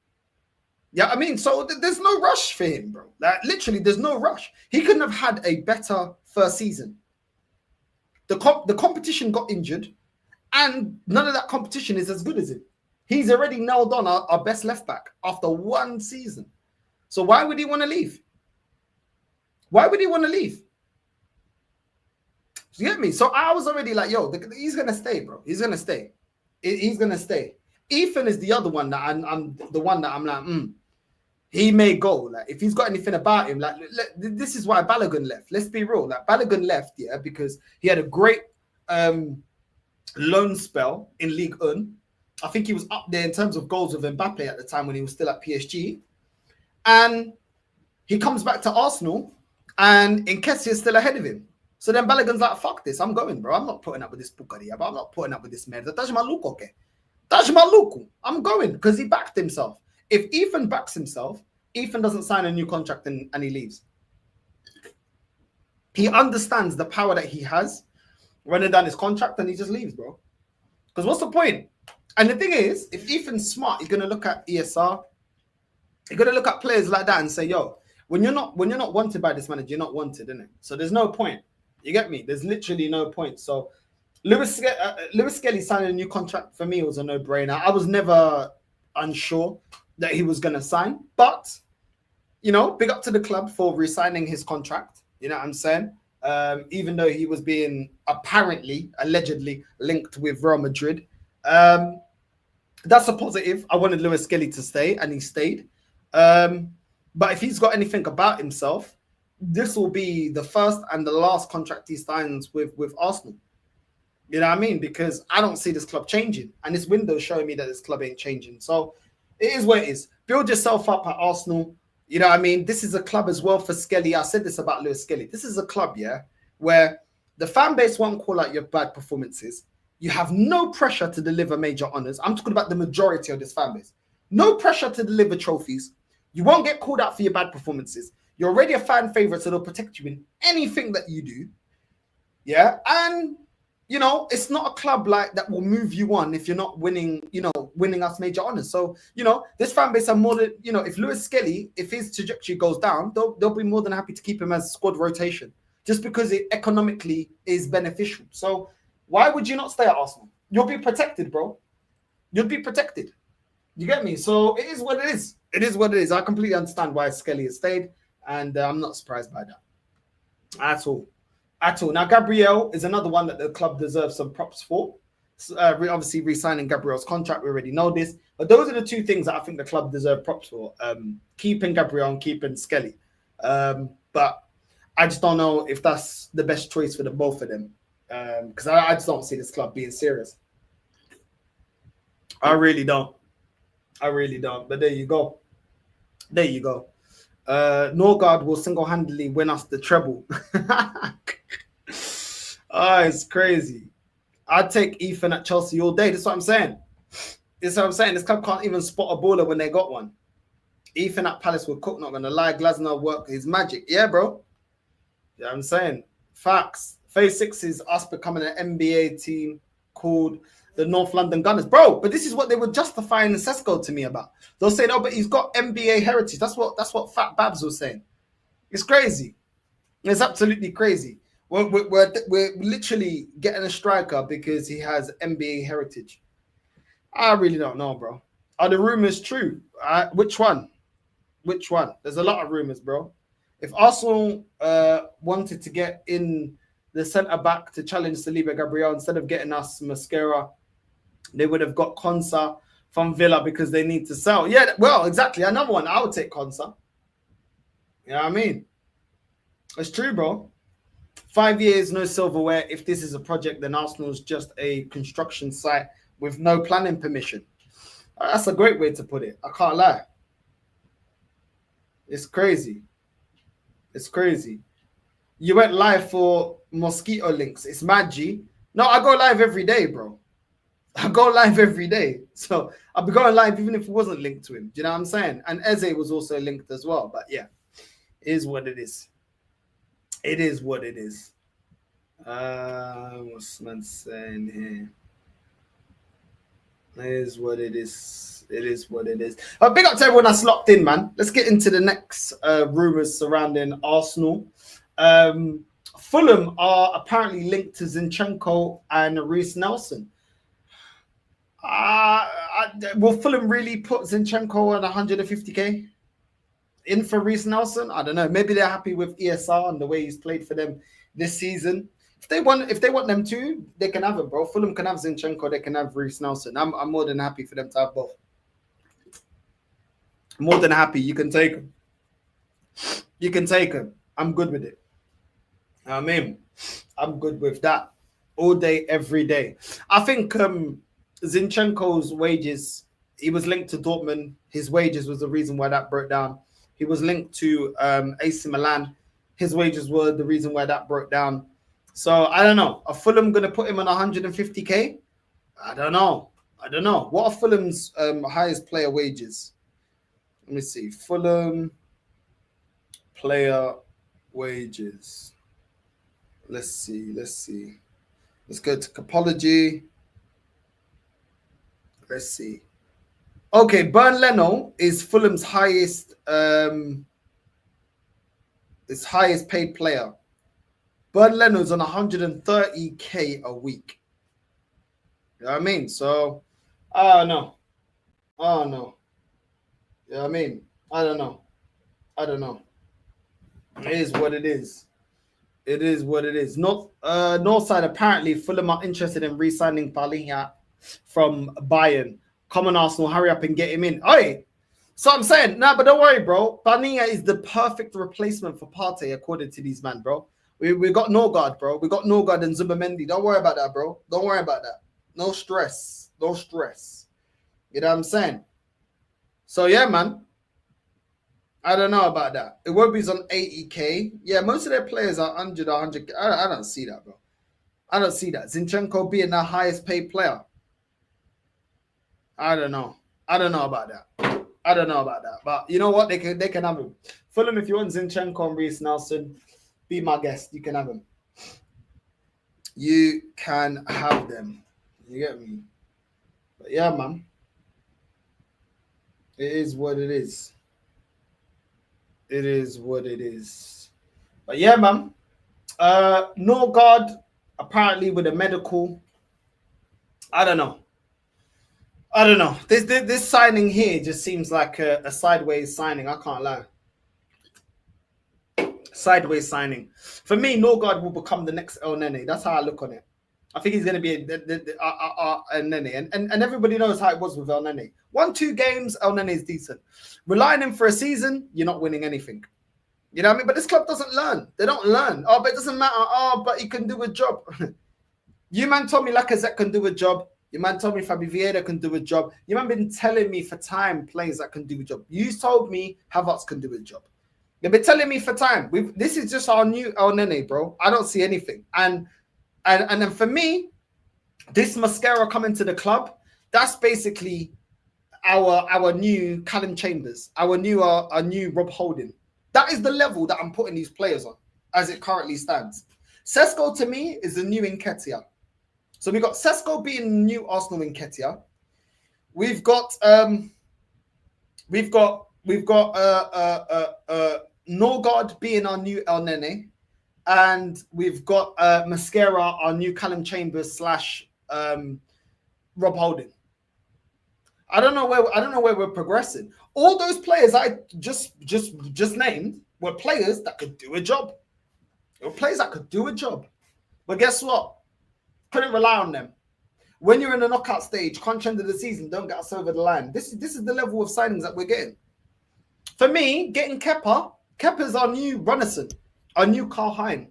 Yeah, I mean, so there's no rush for him, bro. Like literally, there's no rush. He couldn't have had a better first season. The competition got injured, and none of that competition is as good as him. He's already nailed on our best left back after one season. So why would he want to leave? Why would he want to leave? You get me? So I was already like, he's going to stay, bro. He's going to stay. He's going to stay. Ethan is the other one that I'm the one that I'm like, he may go. Like, if he's got anything about him, like, this is why Balogun left. Let's be real. Like, Balogun left, because he had a great loan spell in Ligue 1. I think he was up there in terms of goals with Mbappe at the time when he was still at PSG. And he comes back to Arsenal. And Nketiah is still ahead of him. So then Balogun's like, fuck this. I'm going, bro. I'm not putting up with this pukaria, but I'm not putting up with this merda. Taj maluco, okay? Taj maluco. I'm going because he backed himself. If Ethan backs himself, Ethan doesn't sign a new contract and he leaves. He understands the power that he has running down his contract and he just leaves, bro. Because what's the point? And the thing is, if Ethan's smart, he's going to look at ESR. He's going to look at players like that and say, when you're not wanted by this manager, you're not wanted, innit? So there's no point. You get me? There's literally no point. So Lewis Skelly signing a new contract for me was a no-brainer. I was never unsure that he was going to sign, but big up to the club for re-signing his contract. You know what I'm saying? Even though he was being allegedly linked with Real Madrid. That's a positive. I wanted Lewis Skelly to stay, and he stayed. But if he's got anything about himself, this will be the first and the last contract he signs with Arsenal. You know what I mean? Because I don't see this club changing. And this window is showing me that this club ain't changing. So it is what it is. Build yourself up at Arsenal. You know what I mean? This is a club as well for Skelly. I said this about Lewis Skelly. This is a club, where the fan base won't call out your bad performances. You have no pressure to deliver major honours. I'm talking about the majority of this fan base. No pressure to deliver trophies. You won't get called out for your bad performances. You're already a fan favourite, so they'll protect you in anything that you do. Yeah. And, you know, it's not a club like that will move you on if you're not winning, you know, winning us major honors. So, you know, this fan base are more than, you know, if Lewis Skelly, if his trajectory goes down, they'll be more than happy to keep him as squad rotation just because it economically is beneficial. So why would you not stay at Arsenal? You'll be protected, bro. You'll be protected. You get me? So it is what it is. It is what it is. I completely understand why Skelly has stayed, and I'm not surprised by that at all. At all. Now, Gabriel is another one that the club deserves some props for. Obviously, re-signing Gabriel's contract, we already know this. But those are the two things that I think the club deserve props for. Keeping Gabriel and keeping Skelly. But I just don't know if that's the best choice for the both of them. Because I just don't see this club being serious. I really don't. I really don't. But there you go. There you go. Norgard will single-handedly win us the treble. Oh, it's crazy. I'd take Ethan at Chelsea all day. That's what I'm saying. This club can't even spot a baller when they got one. Ethan at Palace will cook, not going to lie. Glasner work his magic. Yeah, bro. Yeah, I'm saying. Facts. Phase 6 is us becoming an NBA team called the North London Gunners. Bro, but this is what they were justifying Sesko to me about. They'll say, no, but he's got NBA heritage. That's what Fat Babs was saying. It's crazy. It's absolutely crazy. We're literally getting a striker because he has NBA heritage. I really don't know, bro. Are the rumors true? Which one? Which one? There's a lot of rumors, bro. If Arsenal wanted to get in the centre-back to challenge Saliba Gabriel, instead of getting us Mosquera, they would have got Konsa from Villa because they need to sell. Yeah, well, exactly. Another one. I would take Konsa. You know what I mean? It's true, bro. 5 years, no silverware. If this is a project, then Arsenal's just a construction site with no planning permission. That's a great way to put it. I can't lie. It's crazy. It's crazy. You went live for mosquito links. It's mad, G. No, I go live every day, bro. I go live every day. So I'll be going live even if it wasn't linked to him. Do you know what I'm saying? And Eze was also linked as well. But yeah, it is what it is. It is what it is. What's man saying here? It is what it is. It is what it is. Big up to everyone that's locked in, man. Let's get into the next rumors surrounding Arsenal. Fulham are apparently linked to Zinchenko and Reece Nelson. Will Fulham really put Zinchenko on 150k in for Reece Nelson? I don't know. Maybe they're happy with ESR and the way he's played for them this season. If they want them to, they can have him, bro. Fulham can have Zinchenko, they can have Reece Nelson. I'm more than happy for them to have both. More than happy. You can take him. You can take him. I'm good with it. I mean, I'm good with that. All day, every day. I think Zinchenko's wages, he was linked to Dortmund. His wages was the reason why that broke down. He was linked to AC Milan. His wages were the reason why that broke down. So I don't know. Are Fulham going to put him on 150k? I don't know. What are Fulham's highest player wages? Let me see. Fulham player wages. Let's see. Let's go to Capology. Let's see. Okay, Bern Leno is Fulham's highest paid player. Bern Leno's on 130k a week. You know what I mean? So, I don't know. You know what I mean? I don't know. It is what it is. It is what it is. Northside, apparently, Fulham are interested in re-signing Palinha from Bayern. Come on, Arsenal, hurry up and get him in. Oi! So I'm saying, but don't worry, bro. Palinha is the perfect replacement for Partey, according to these man, bro. We got Norgard, bro. We got Norgard and Zubamendi. Don't worry about that, bro. Don't worry about that. No stress. No stress. You know what I'm saying? So, yeah, man. I don't know about that. Iwobi's on 80k. Yeah, most of their players are 100. I don't see that, bro. I don't see that. Zinchenko being the highest paid player. I don't know about that. But you know what? They can have him. Fulham, if you want Zinchenko and Reece Nelson, be my guest. You can have him. you can have them. You get me? But yeah, man. It is what it is. It is what it is. But yeah, man. Norgard apparently with a medical. I don't know. I don't know. This signing here just seems like a sideways signing. I can't lie. Sideways signing. For me, Norgard will become the next El Nene. That's how I look on it. I think he's going to be a Nene. And everybody knows how it was with El Nene. 1-2 games, El Nene is decent. Relying him for a season, you're not winning anything. You know what I mean? But this club doesn't learn. They don't learn. Oh, but it doesn't matter. Oh, but he can do a job. You man told me Lacazette can do a job. Your man told me Fabi Vieira can do a job. Your man been telling me for time players that can do a job. You told me Havertz can do a job. They've been telling me for time. This is just our new El Nene, bro. I don't see anything. And then for me, this Mosquera coming to the club, that's basically our new Callum Chambers, our new Rob Holding. That is the level that I'm putting these players on as it currently stands. Sesko to me is the new Nketiah. So we got Sesko being the new Arsenal Nketiah. We've got Norgard being our new El Nene, and we've got Mosquera, our new Callum Chambers / Rob Holding. I don't know where we're progressing. All those players I just named were players that could do a job. They were players that could do a job. But guess what? Couldn't rely on them. When you're in the knockout stage, crunch end of the season, don't get us over the line. This is the level of signings that we're getting. For me, getting Kepa's our new Runnison, our new Carl Hein.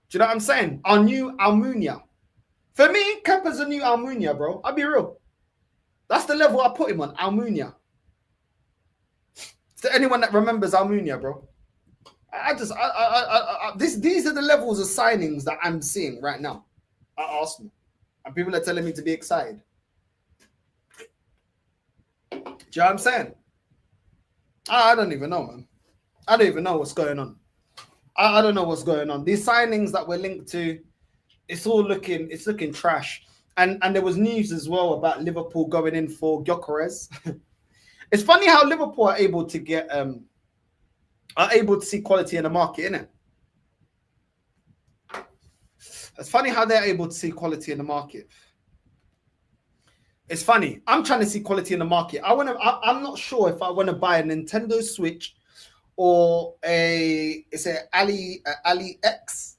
Do you know what I'm saying? Our new Almunia. For me, Kepa's a new Almunia, bro. I'll be real. That's the level I put him on, Almunia. To anyone that remembers Almunia, bro. These are the levels of signings that I'm seeing right now at Arsenal. And people are telling me to be excited. Do you know what I'm saying? I don't even know, man. I don't even know what's going on. I don't know what's going on. These signings that we're linked to, it's looking trash. And there was news as well about Liverpool going in for Gyokeres. It's funny how Liverpool are able to see quality in the market, isn't it? It's funny how they're able to see quality in the market. It's funny. I'm trying to see quality in the market. I'm not sure if I want to buy a Nintendo Switch or Ali X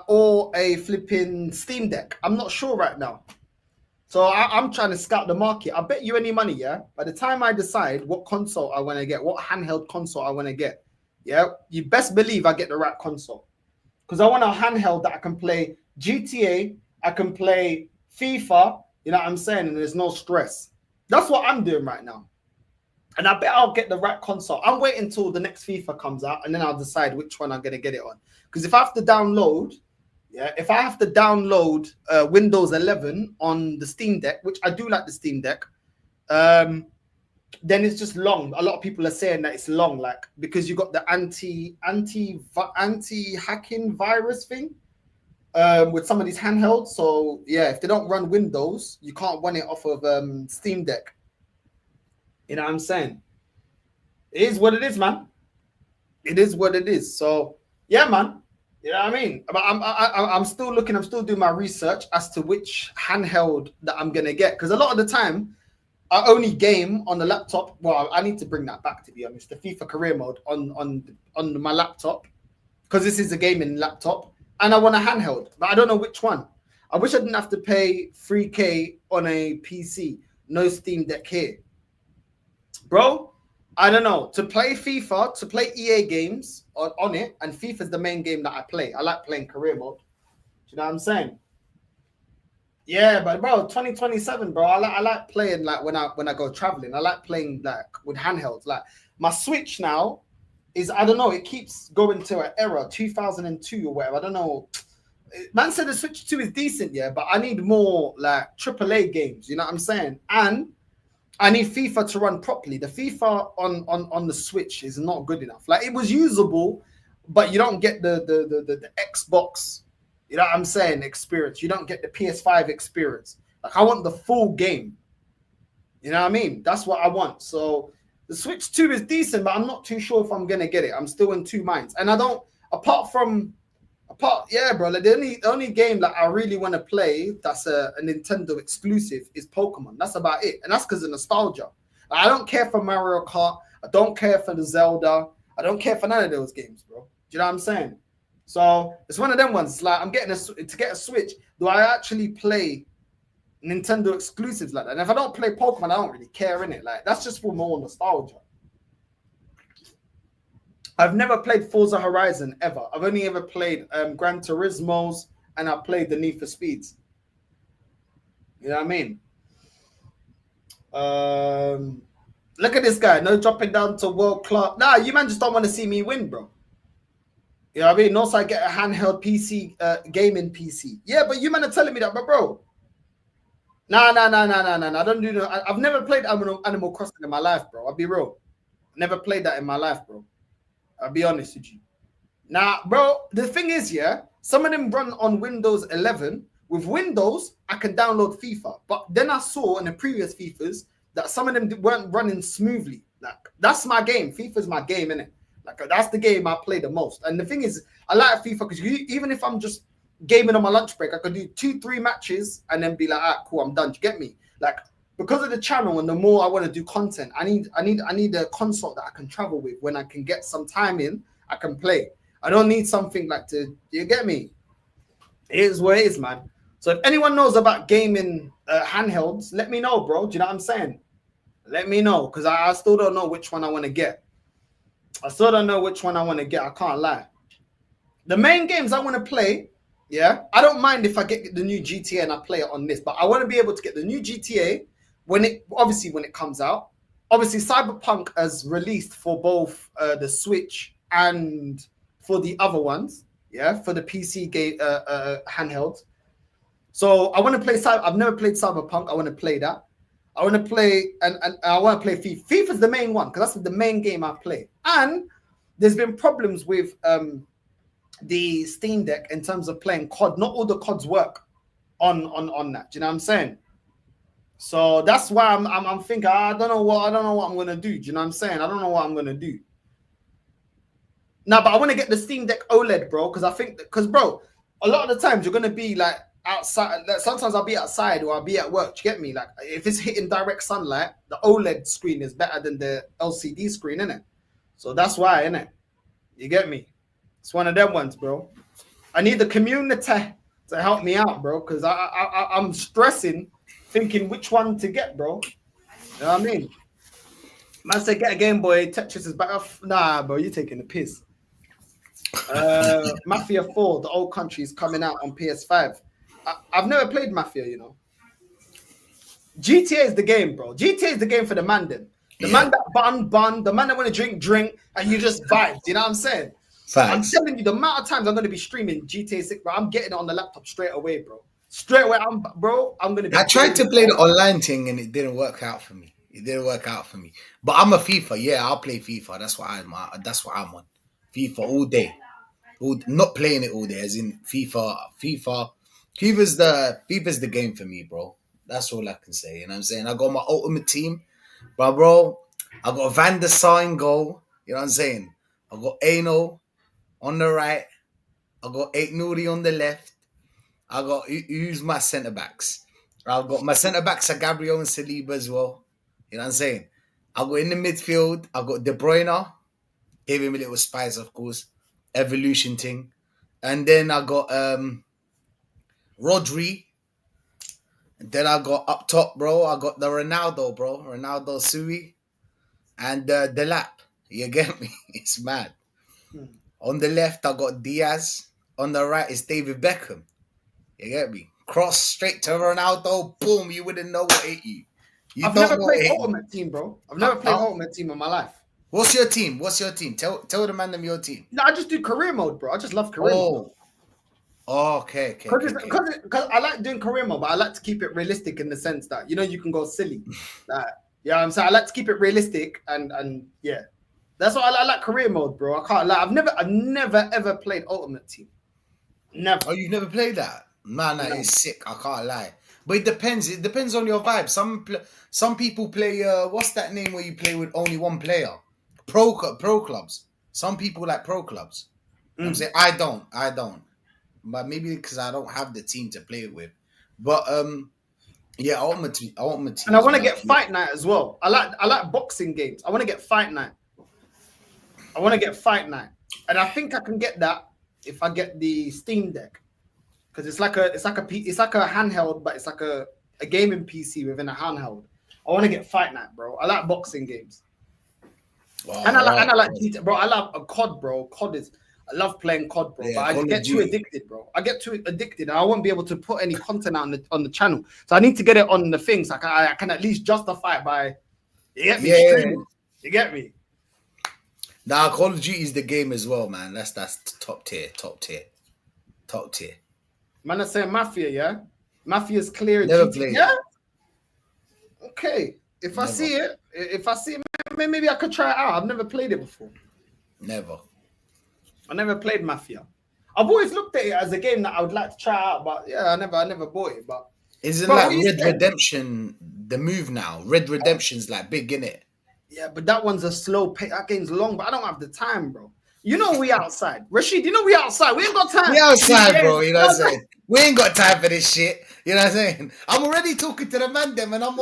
or a flipping Steam Deck. I'm not sure right now. So I'm trying to scout the market. I bet you any money, yeah? By the time I decide what console I want to get, what handheld console I want to get, yeah, you best believe I get the right console. Because I want a handheld that I can play GTA, I can play FIFA, you know what I'm saying? And there's no stress. That's what I'm doing right now. And I bet I'll get the right console. I'm waiting until the next FIFA comes out, and then I'll decide which one I'm going to get it on. Because if I have to download... if I have to download Windows 11 on the Steam Deck, which I do like the Steam Deck, then it's just long. A lot of people are saying that it's long, like because you got the anti-hacking virus thing with some of these handhelds. So yeah, if they don't run Windows, you can't run it off of Steam Deck. You know what I'm saying? It is what it is, man. It is what it is. So yeah, man. You know what I mean? But I'm still looking. I'm still doing my research as to which handheld that I'm gonna get. Because a lot of the time, I only game on the laptop. Well, I need to bring that back, to be honest. The FIFA career mode on my laptop, because this is a gaming laptop, and I want a handheld, but I don't know which one. I wish I didn't have to pay 3K on a PC. No Steam Deck here, bro. I don't know. To play FIFA, to play EA games on it, and FIFA is the main game that I play. I like playing career mode. Do you know what I'm saying? Yeah, but bro, 2027, bro. I like playing like when I go traveling. I like playing like with handhelds. Like my Switch now is, I don't know, it keeps going to an era 2002 or whatever. I don't know. Man said the Switch 2 is decent, yeah, but I need more like AAA games. You know what I'm saying? And I need FIFA to run properly. The FIFA on the Switch is not good enough. Like it was usable, but you don't get the Xbox You know what I'm saying? Experience. You don't get the PS5 experience. Like I want the full game. You know what I mean? That's what I want. So the Switch 2 is decent, but I'm not too sure if I'm gonna get it. I'm still in two minds. And I don't yeah, bro. Like the only game that I really want to play that's a Nintendo exclusive is Pokemon. That's about it. And that's because of nostalgia. Like, I don't care for Mario Kart. I don't care for the Zelda. I don't care for none of those games, bro. Do you know what I'm saying? So it's one of them ones. Like I'm getting to get a Switch. Do I actually play Nintendo exclusives like that? And if I don't play Pokemon, I don't really care in it. Like that's just for more nostalgia. I've never played Forza Horizon ever. I've only ever played Gran Turismo's and I played the Need for Speeds. You know what I mean? Look at this guy. No dropping down to world class. Nah, you man just don't want to see me win, bro. You know what I mean? Also, I get a handheld PC, gaming PC. Yeah, but you man are telling me that, but bro. Nah. I don't do no. I've never played Animal Crossing in my life, bro. I'll be real. Never played that in my life, bro. I'll be honest with you. Now, bro, the thing is, yeah, some of them run on Windows 11. With Windows, I can download FIFA. But then I saw in the previous FIFAs that some of them weren't running smoothly. Like, that's my game. FIFA's my game, innit? Like, that's the game I play the most. And the thing is, I like FIFA because even if I'm just gaming on my lunch break, I could do 2-3 matches and then be like, ah, cool, I'm done. Do you get me? Like, because of the channel and the more I want to do content, I need a console that I can travel with. When I can get some time in, I can play. I don't need something like to. You get me? It is what it is, man. So if anyone knows about gaming handhelds, let me know, bro. Do you know what I'm saying? Let me know because I still don't know which one I want to get. I can't lie. The main games I want to play, yeah, I don't mind if I get the new GTA and I play it on this, but I want to be able to get the new GTA when it comes out. Obviously, Cyberpunk has released for both the Switch and for the other ones, yeah, for the PC game handheld. So I want to play. I've never played Cyberpunk. I want to play that. I want to play and I want to play FIFA. FIFA's the main one because that's the main game I play. And there's been problems with the Steam Deck in terms of playing COD. Not all the CODs work on that. Do you know what I'm saying? So that's why I'm thinking I don't know what I'm gonna do. Do you know what I'm saying? I don't know what I'm gonna do. No, but I want to get the Steam Deck OLED, bro, because I think bro, a lot of the times you're gonna be like outside. Like, sometimes I'll be outside or I'll be at work. Do you get me? Like if it's hitting direct sunlight, the OLED screen is better than the LCD screen, innit? So that's why, innit? You get me? It's one of them ones, bro. I need the community to help me out, bro, because I'm stressing, thinking which one to get, bro. You know what I mean? Man said get a Game Boy. Tetris is better. Nah, bro, you're taking the piss. Mafia 4, the old country, is coming out on PS5. I've never played Mafia, you know. GTA is the game, bro. GTA is the game for the man then. The man that bun, the man that want to drink, and you just vibe. You know what I'm saying? Facts. I'm telling you, the amount of times I'm going to be streaming GTA 6, bro, I'm getting it on the laptop straight away, bro. Straight away, I'm going to be... I tried to play the online thing, and it didn't work out for me. But I'm a FIFA. Yeah, I'll play FIFA. That's what I'm on. FIFA all day. Not playing it all day, as in FIFA. FIFA's the game for me, bro. That's all I can say. You know what I'm saying? I got my ultimate team. But bro, I got Van der Sar in goal. You know what I'm saying? I got Ano on the right. I got Eight Nuri on the left. I got who's my centre backs? I've got my centre backs are Gabriel and Saliba as well. You know what I'm saying? I got in the midfield. I got De Bruyne. Gave him a little spice, of course. Evolution thing. And then I got Rodri. And then I got up top, bro. I got the Ronaldo, bro. Ronaldo Sui. And the lap. You get me? It's mad. On the left, I got Diaz. On the right is David Beckham. You get me? Cross straight to Ronaldo. Boom. You wouldn't know what hit you. I've never played Ultimate Team, bro. I've never played Ultimate Team in my life. What's your team? Tell the man them your team. No, I just do career mode, bro. I just love career mode. Oh, okay. Because I like doing career mode, but I like to keep it realistic in the sense that, you know, you can go silly. Like, yeah, I'm saying I like to keep it realistic and yeah. That's why I like career mode, bro. I can't lie. I've never ever played Ultimate Team. Never. Oh, you've never played that? Man, that No. is sick. I can't lie. But it depends. It depends on your vibe. Some people play. What's that name where you play with only one player? Pro clubs. Some people like pro clubs. You know what I'm Mm. saying I don't. I don't. But maybe because I don't have the team to play with. But yeah, I want my team. I want my And I teams. want to Man. get fight night as well. I like boxing games. I want to get fight night. I want to get fight night, and I think I can get that if I get the Steam Deck, because it's like a handheld, but it's like a gaming PC within a handheld. I want to get fight night, bro. I like boxing games, and All right. I like GTA, bro. I love a COD, bro. COD is. I love playing COD, bro. Yeah, But I Call of get too Duty. addicted, bro. I get too addicted, and I won't be able to put any content out on the channel. So I need to get it on the things. Like I can at least justify it by. You get me? Yeah. Streaming. You get me? Nah, Call of Duty is the game as well, man. That's top tier, top tier, top tier. Man, I say Mafia, yeah. Mafia's clear. Never GT, played. yeah. Okay. If I Never. see it, maybe I could try it out. I've never played it before. Never. I never played Mafia. I've always looked at it as a game that I would like to try out, but yeah, I never bought it. But Isn't Bro, like what you Red saying? Redemption the move now? Red Redemption's like big in it. yeah, but that one's a slow pay. That game's long, but I don't have the time, bro. You know we outside. Rashid, you know we outside. We ain't got time. We outside, bro. Yeah, You know what I'm saying? We ain't got time for this shit. You know what I'm saying? I'm already talking to the man them, and I'm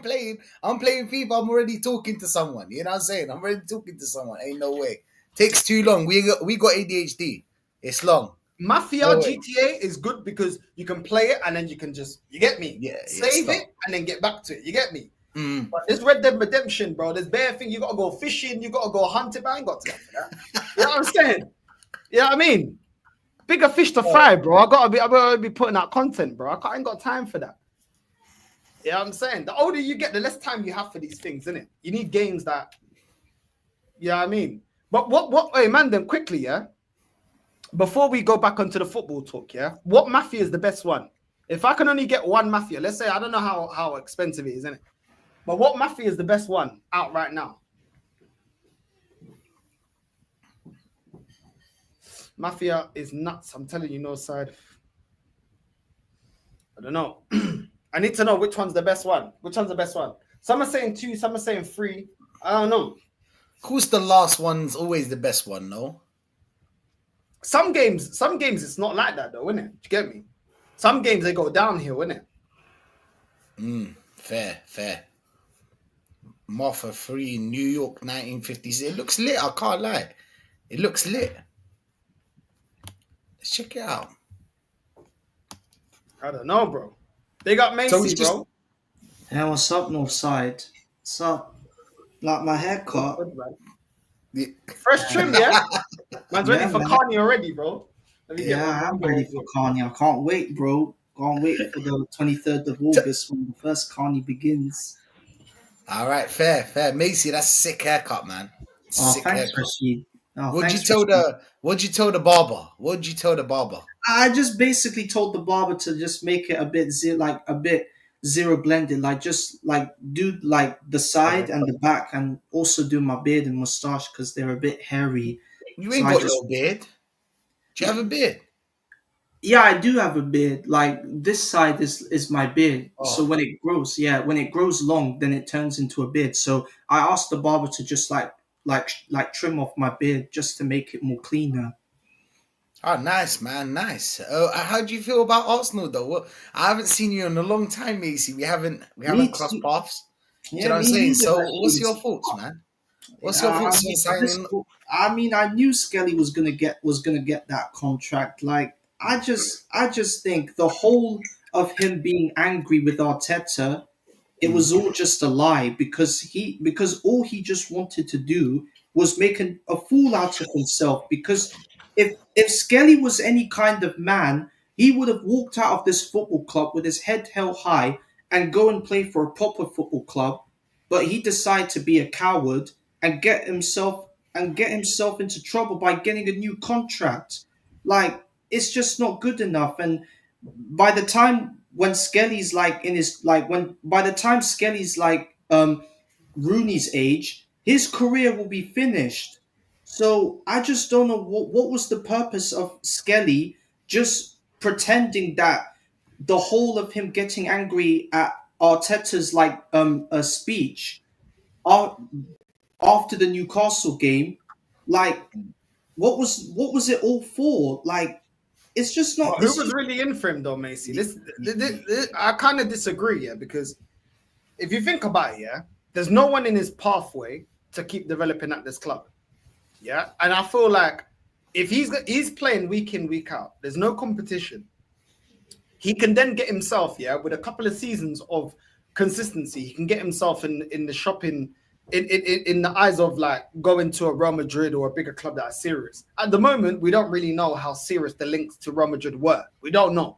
playing. I'm playing FIFA. I'm already talking to someone. You know what I'm saying? I'm already talking to someone. Ain't no way. Takes too long. We got ADHD. It's long. Mafia No way. GTA is good because you can play it and then you can just, you get me? Yeah, Save stop. it and then get back to it. You get me? Mm. But this Red Dead Redemption, bro, there's bare thing. You got to go fishing. You got to go hunting. But I ain't got time for that. You know what I'm saying? You know what I mean? Bigger fish to fry, bro. I gotta be putting out content, bro. I ain't got time for that. You know what I'm saying? The older you get, the less time you have for these things, innit? You need games that, you know what I mean? But hey, man, then quickly, yeah? Before we go back onto the football talk, yeah? What Mafia is the best one? If I can only get one Mafia, let's say, I don't know how expensive it is, innit? But what Mafia is the best one out right now? Mafia is nuts. I'm telling you, no side. I don't know. I need to know which one's the best one. Which one's the best one? Some are saying 2, some are saying 3. I don't know. Of course, the last one's always the best one, no? Some games it's not like that though, isn't it? Do you get me? Some games they go downhill, isn't it? Fair. Martha 3, New York 1950s. It looks lit, I can't lie. It looks lit. Let's check it out. I don't know, bro. They got Macy, So it's just- bro. Yeah, what's up, Northside? What's up? Like my haircut. Yeah. Fresh trim, yeah? Man's ready Yeah, for man. Carney already, bro. Let me get Yeah, my- I'm ready for Carney. I can't wait, bro. Can't wait for the 23rd of August when the first Carney begins. All right, fair. Macy, that's a sick haircut, man. Oh, Sick thanks, haircut. Rashid. Oh, What'd you thanks, tell Rashid. the barber? What'd you tell the barber? I just basically told the barber to just make it a bit zero blended, like just like do like the side and the back, and also do my beard and mustache because they're a bit hairy. You So ain't I got just- no beard. Do you have a beard? Yeah, I do have a beard. Like this side is my beard. Oh. So when it grows long, then it turns into a beard. So I asked the barber to just like trim off my beard just to make it more cleaner. Oh, nice, man, nice. How do you feel about Arsenal, though? What, I haven't seen you in a long time, Macy. We haven't crossed too. paths. Do you Yeah, know what I'm me saying? neither, So, actually. what's your thoughts, man? What's your thoughts on signing? I mean, I knew Skelly was gonna get that contract. Like, I just think the whole of him being angry with Arteta, it was all just a lie because all he just wanted to do was make a fool out of himself. Because if Skelly was any kind of man, he would have walked out of this football club with his head held high and go and play for a proper football club. But he decided to be a coward and get himself into trouble by getting a new contract. Like, it's just not good enough. And by the time when Skelly's like in his like when by the time Skelly's like Rooney's age, his career will be finished. So I just don't know what was the purpose of Skelly just pretending that the whole of him getting angry at Arteta's like a speech a- after the Newcastle game, like what was it all for? Like it's just not. But who It's was just really in for him though, Macy? Y- I kind of disagree, yeah, because if you think about it, yeah, there's no one in his pathway to keep developing at this club. Yeah. And I feel like if he's playing week in, week out, there's no competition. He can then get himself, yeah, with a couple of seasons of consistency, he can get himself in the shopping in the eyes of like going to a Real Madrid or a bigger club that are serious. At the moment, we don't really know how serious the links to Real Madrid were. We don't know.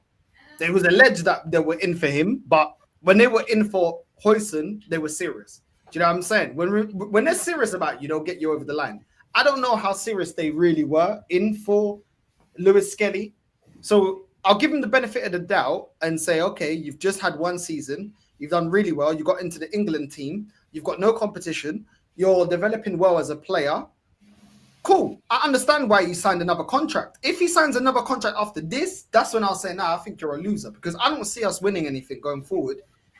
There was alleged that they were in for him, but when they were in for Hoyson, they were serious. Do you know what I'm saying? When they're serious about you, they'll get you over the line. I don't know how serious they really were in for Lewis Skelly. So I'll give him the benefit of the doubt and say, okay, you've just had one season. You've done really well. You got into the England team. You've got no competition. You're developing well as a player. Cool. I understand why you signed another contract. If he signs another contract after this, that's when I'll say, nah, I think you're a loser because I don't see us winning anything going forward.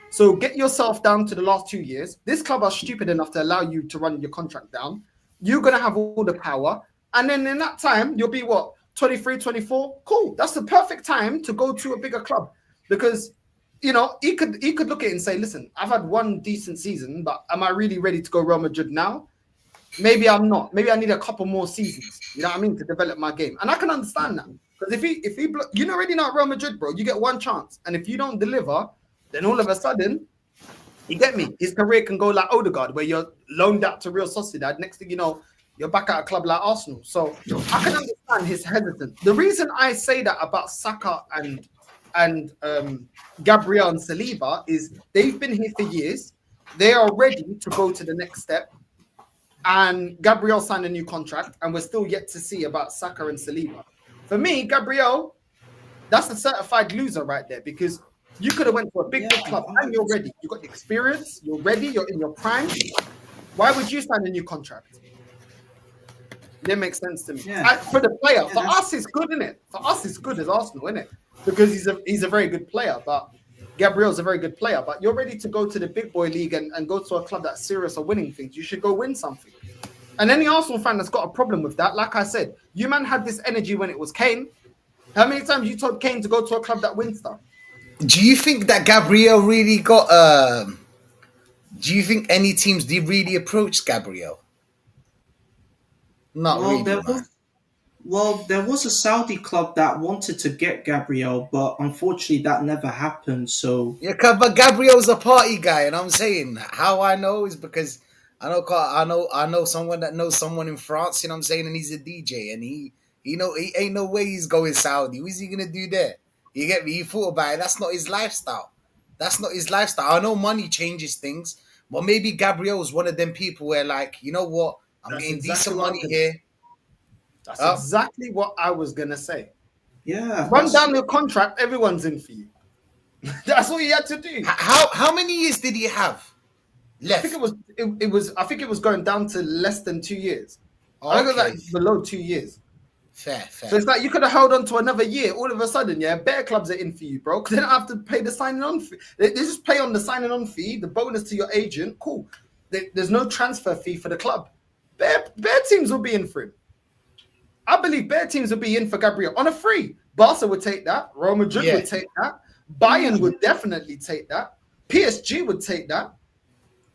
So get yourself down to the last 2 years. This club are stupid enough to allow you to run your contract down. You're going to have all the power. And then in that time, you'll be what? 23, 24? Cool. That's the perfect time to go to a bigger club because, you know, he could look at it and say, listen, I've had one decent season, but am I really ready to go Real Madrid now? Maybe I'm not. Maybe I need a couple more seasons. You know what I mean? To develop my game. And I can understand that. Because if he you already know at Real Madrid, bro, you get one chance. And if you don't deliver, then all of a sudden, you get me? His career can go like Odegaard, where you're loaned out to Real Sociedad. Next thing you know, you're back at a club like Arsenal. So I can understand his hesitance. The reason I say that about Saka and Gabriel and Saliba is they've been here for years. They are ready to go to the next step. And Gabriel signed a new contract, and we're still yet to see about Saka and Saliba. For me, Gabriel, that's a certified loser right there because you could have went to a big club and you're ready. You got the experience, you're ready, you're in your prime. Why would you sign a new contract? That makes sense to me. Yeah. For the player, Yeah, for us, it's good, isn't it? For us, it's good as Arsenal, isn't it? Because he's a very good player, but Gabriel's a very good player. But you're ready to go to the big boy league and go to a club that's serious of winning things. You should go win something. And any Arsenal fan that's got a problem with that, like I said, you man had this energy when it was Kane. How many times you told Kane to go to a club that wins stuff? Do you think that Gabriel really got? Do you think any teams did really approach Gabriel? Not well, really, there man. was there was a Saudi club that wanted to get Gabriel, but unfortunately that never happened. So Yeah, but Gabriel's a party guy, and I'm saying that. How I know is because I know someone that knows someone in France. You know what I'm saying, and he's a DJ, and he ain't no way he's going Saudi. What is he gonna do there? You get me? He thought about it. That's not his lifestyle. That's not his lifestyle. I know money changes things, but maybe Gabriel's one of them people where, like, you know what? I'm That's getting exactly decent what money here. That's Oh, exactly what I was gonna say. yeah, Run down your contract, everyone's in for you. That's all you had to do. how many years did he have I think left? it was I think it was going down to less than 2 years. I think it was Okay, like below 2 years. fair. So it's like you could have held on to another year. All of a sudden, yeah, better clubs are in for you, bro. Because they don't have to pay the signing on fee. They just pay on the signing on fee, the bonus to your agent. Cool. There's no transfer fee for the club. Bear teams will be in for him. I believe bear teams will be in for Gabriel on a free. Barca would take that. Real Madrid Yeah. would take that. Bayern would definitely take that. PSG would take that.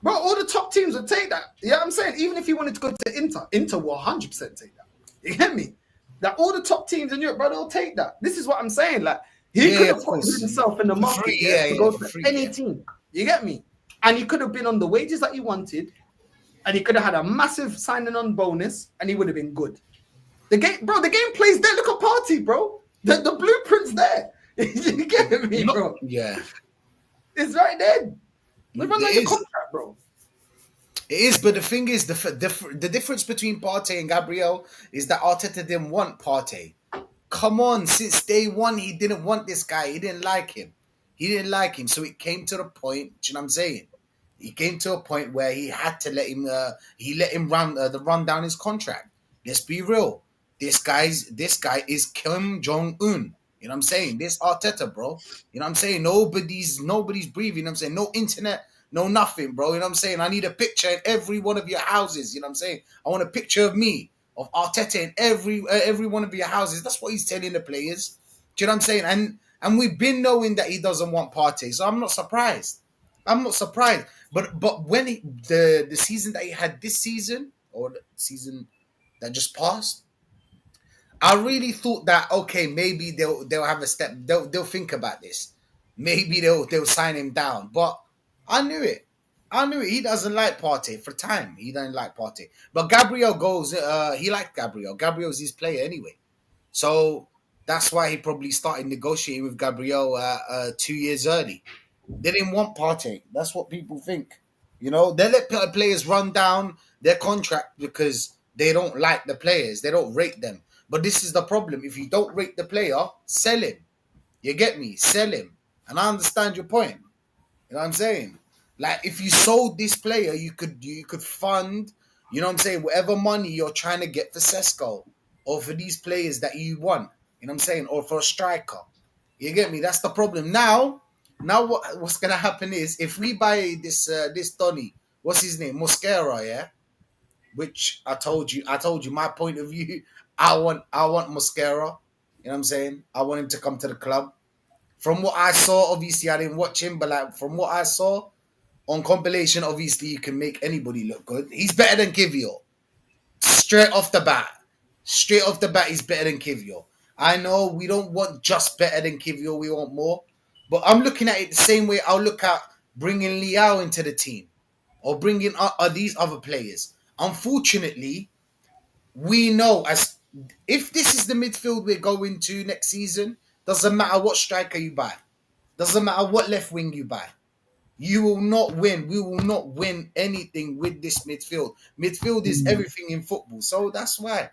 Bro, all the top teams would take that. You know what I'm saying? Even if you wanted to go to Inter will 100% take that. You get me? That all the top teams in Europe, bro, they'll take that. This is what I'm saying. Like, he could have of put course. himself in the For market free, to go for to free, any yeah. team. You get me? And he could have been on the wages that he wanted, and he could have had a massive signing on bonus, and he would have been good. The game plays there. Look at Party, bro. The blueprint's there. You get me, bro? Yeah, It's right there. We run It like your is. contract, bro. it is. But the thing is, the difference between Partey and Gabriel is that Arteta didn't want Partey. Come on, since day one, he didn't want this guy. He didn't like him. So it came to the point. Do you know what I'm saying? He came to a point where he had to let him. He let him run down his contract. Let's be real. This guy is Kim Jong Un. You know what I'm saying? This Arteta, bro. You know what I'm saying? Nobody's breathing. You know what I'm saying? No internet, no nothing, bro. You know what I'm saying? I need a picture in every one of your houses. You know what I'm saying? I want a picture of me, of Arteta in every one of your houses. That's what he's telling the players. Do you know what I'm saying? And we've been knowing that he doesn't want Partey, so I'm not surprised. I'm not surprised. But when the season that he had this season, or the season that just passed, I really thought that okay, maybe they'll have a step. They'll think about this. Maybe they'll sign him down. But I knew it. I knew it. He doesn't like Partey for time. He doesn't like Partey. But Gabriel goes. He liked Gabriel. Gabriel's his player anyway. So that's why he probably started negotiating with Gabriel 2 years early. They didn't want Partey. That's what people think. You know, they let players run down their contract because they don't like the players. They don't rate them. But this is the problem. If you don't rate the player, sell him. You get me? Sell him. And I understand your point. You know what I'm saying? Like if you sold this player, you could fund, you know what I'm saying, whatever money you're trying to get for Sesko or for these players that you want. You know what I'm saying? Or for a striker. You get me? That's the problem. Now what's gonna happen is if we buy this Donny, what's his name? Mosquera, yeah? Which I told you my point of view. I want Mosquera. You know what I'm saying? I want him to come to the club. From what I saw, obviously I didn't watch him, but like from what I saw on compilation, obviously you can make anybody look good. He's better than Kivio. Straight off the bat. Straight off the bat, he's better than Kivio. I know we don't want just better than Kivio, we want more. But I'm looking at it the same way I'll look at bringing Liao into the team or bringing these other players. Unfortunately, we know as if this is the midfield we're going to next season, doesn't matter what striker you buy, doesn't matter what left wing you buy, you will not win. We will not win anything with this midfield. Midfield is everything in football, so that's why.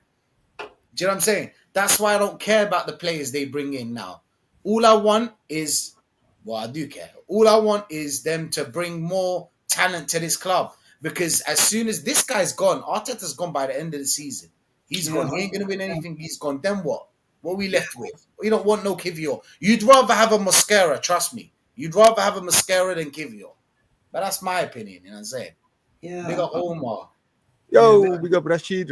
Do you know what I'm saying? That's why I don't care about the players they bring in now. All I want is, well, I do care. All I want is them to bring more talent to this club. Because as soon as this guy's gone, Arteta's gone by the end of the season. He's gone. He ain't going to win anything. He's gone. Then what? What are we left with? We don't want no Kivio. You'd rather have a Mosquera, trust me. You'd rather have a Mosquera than Kivio. But that's my opinion, you know what I'm saying? Yeah. Big up Omar. Yo, big up Rashid,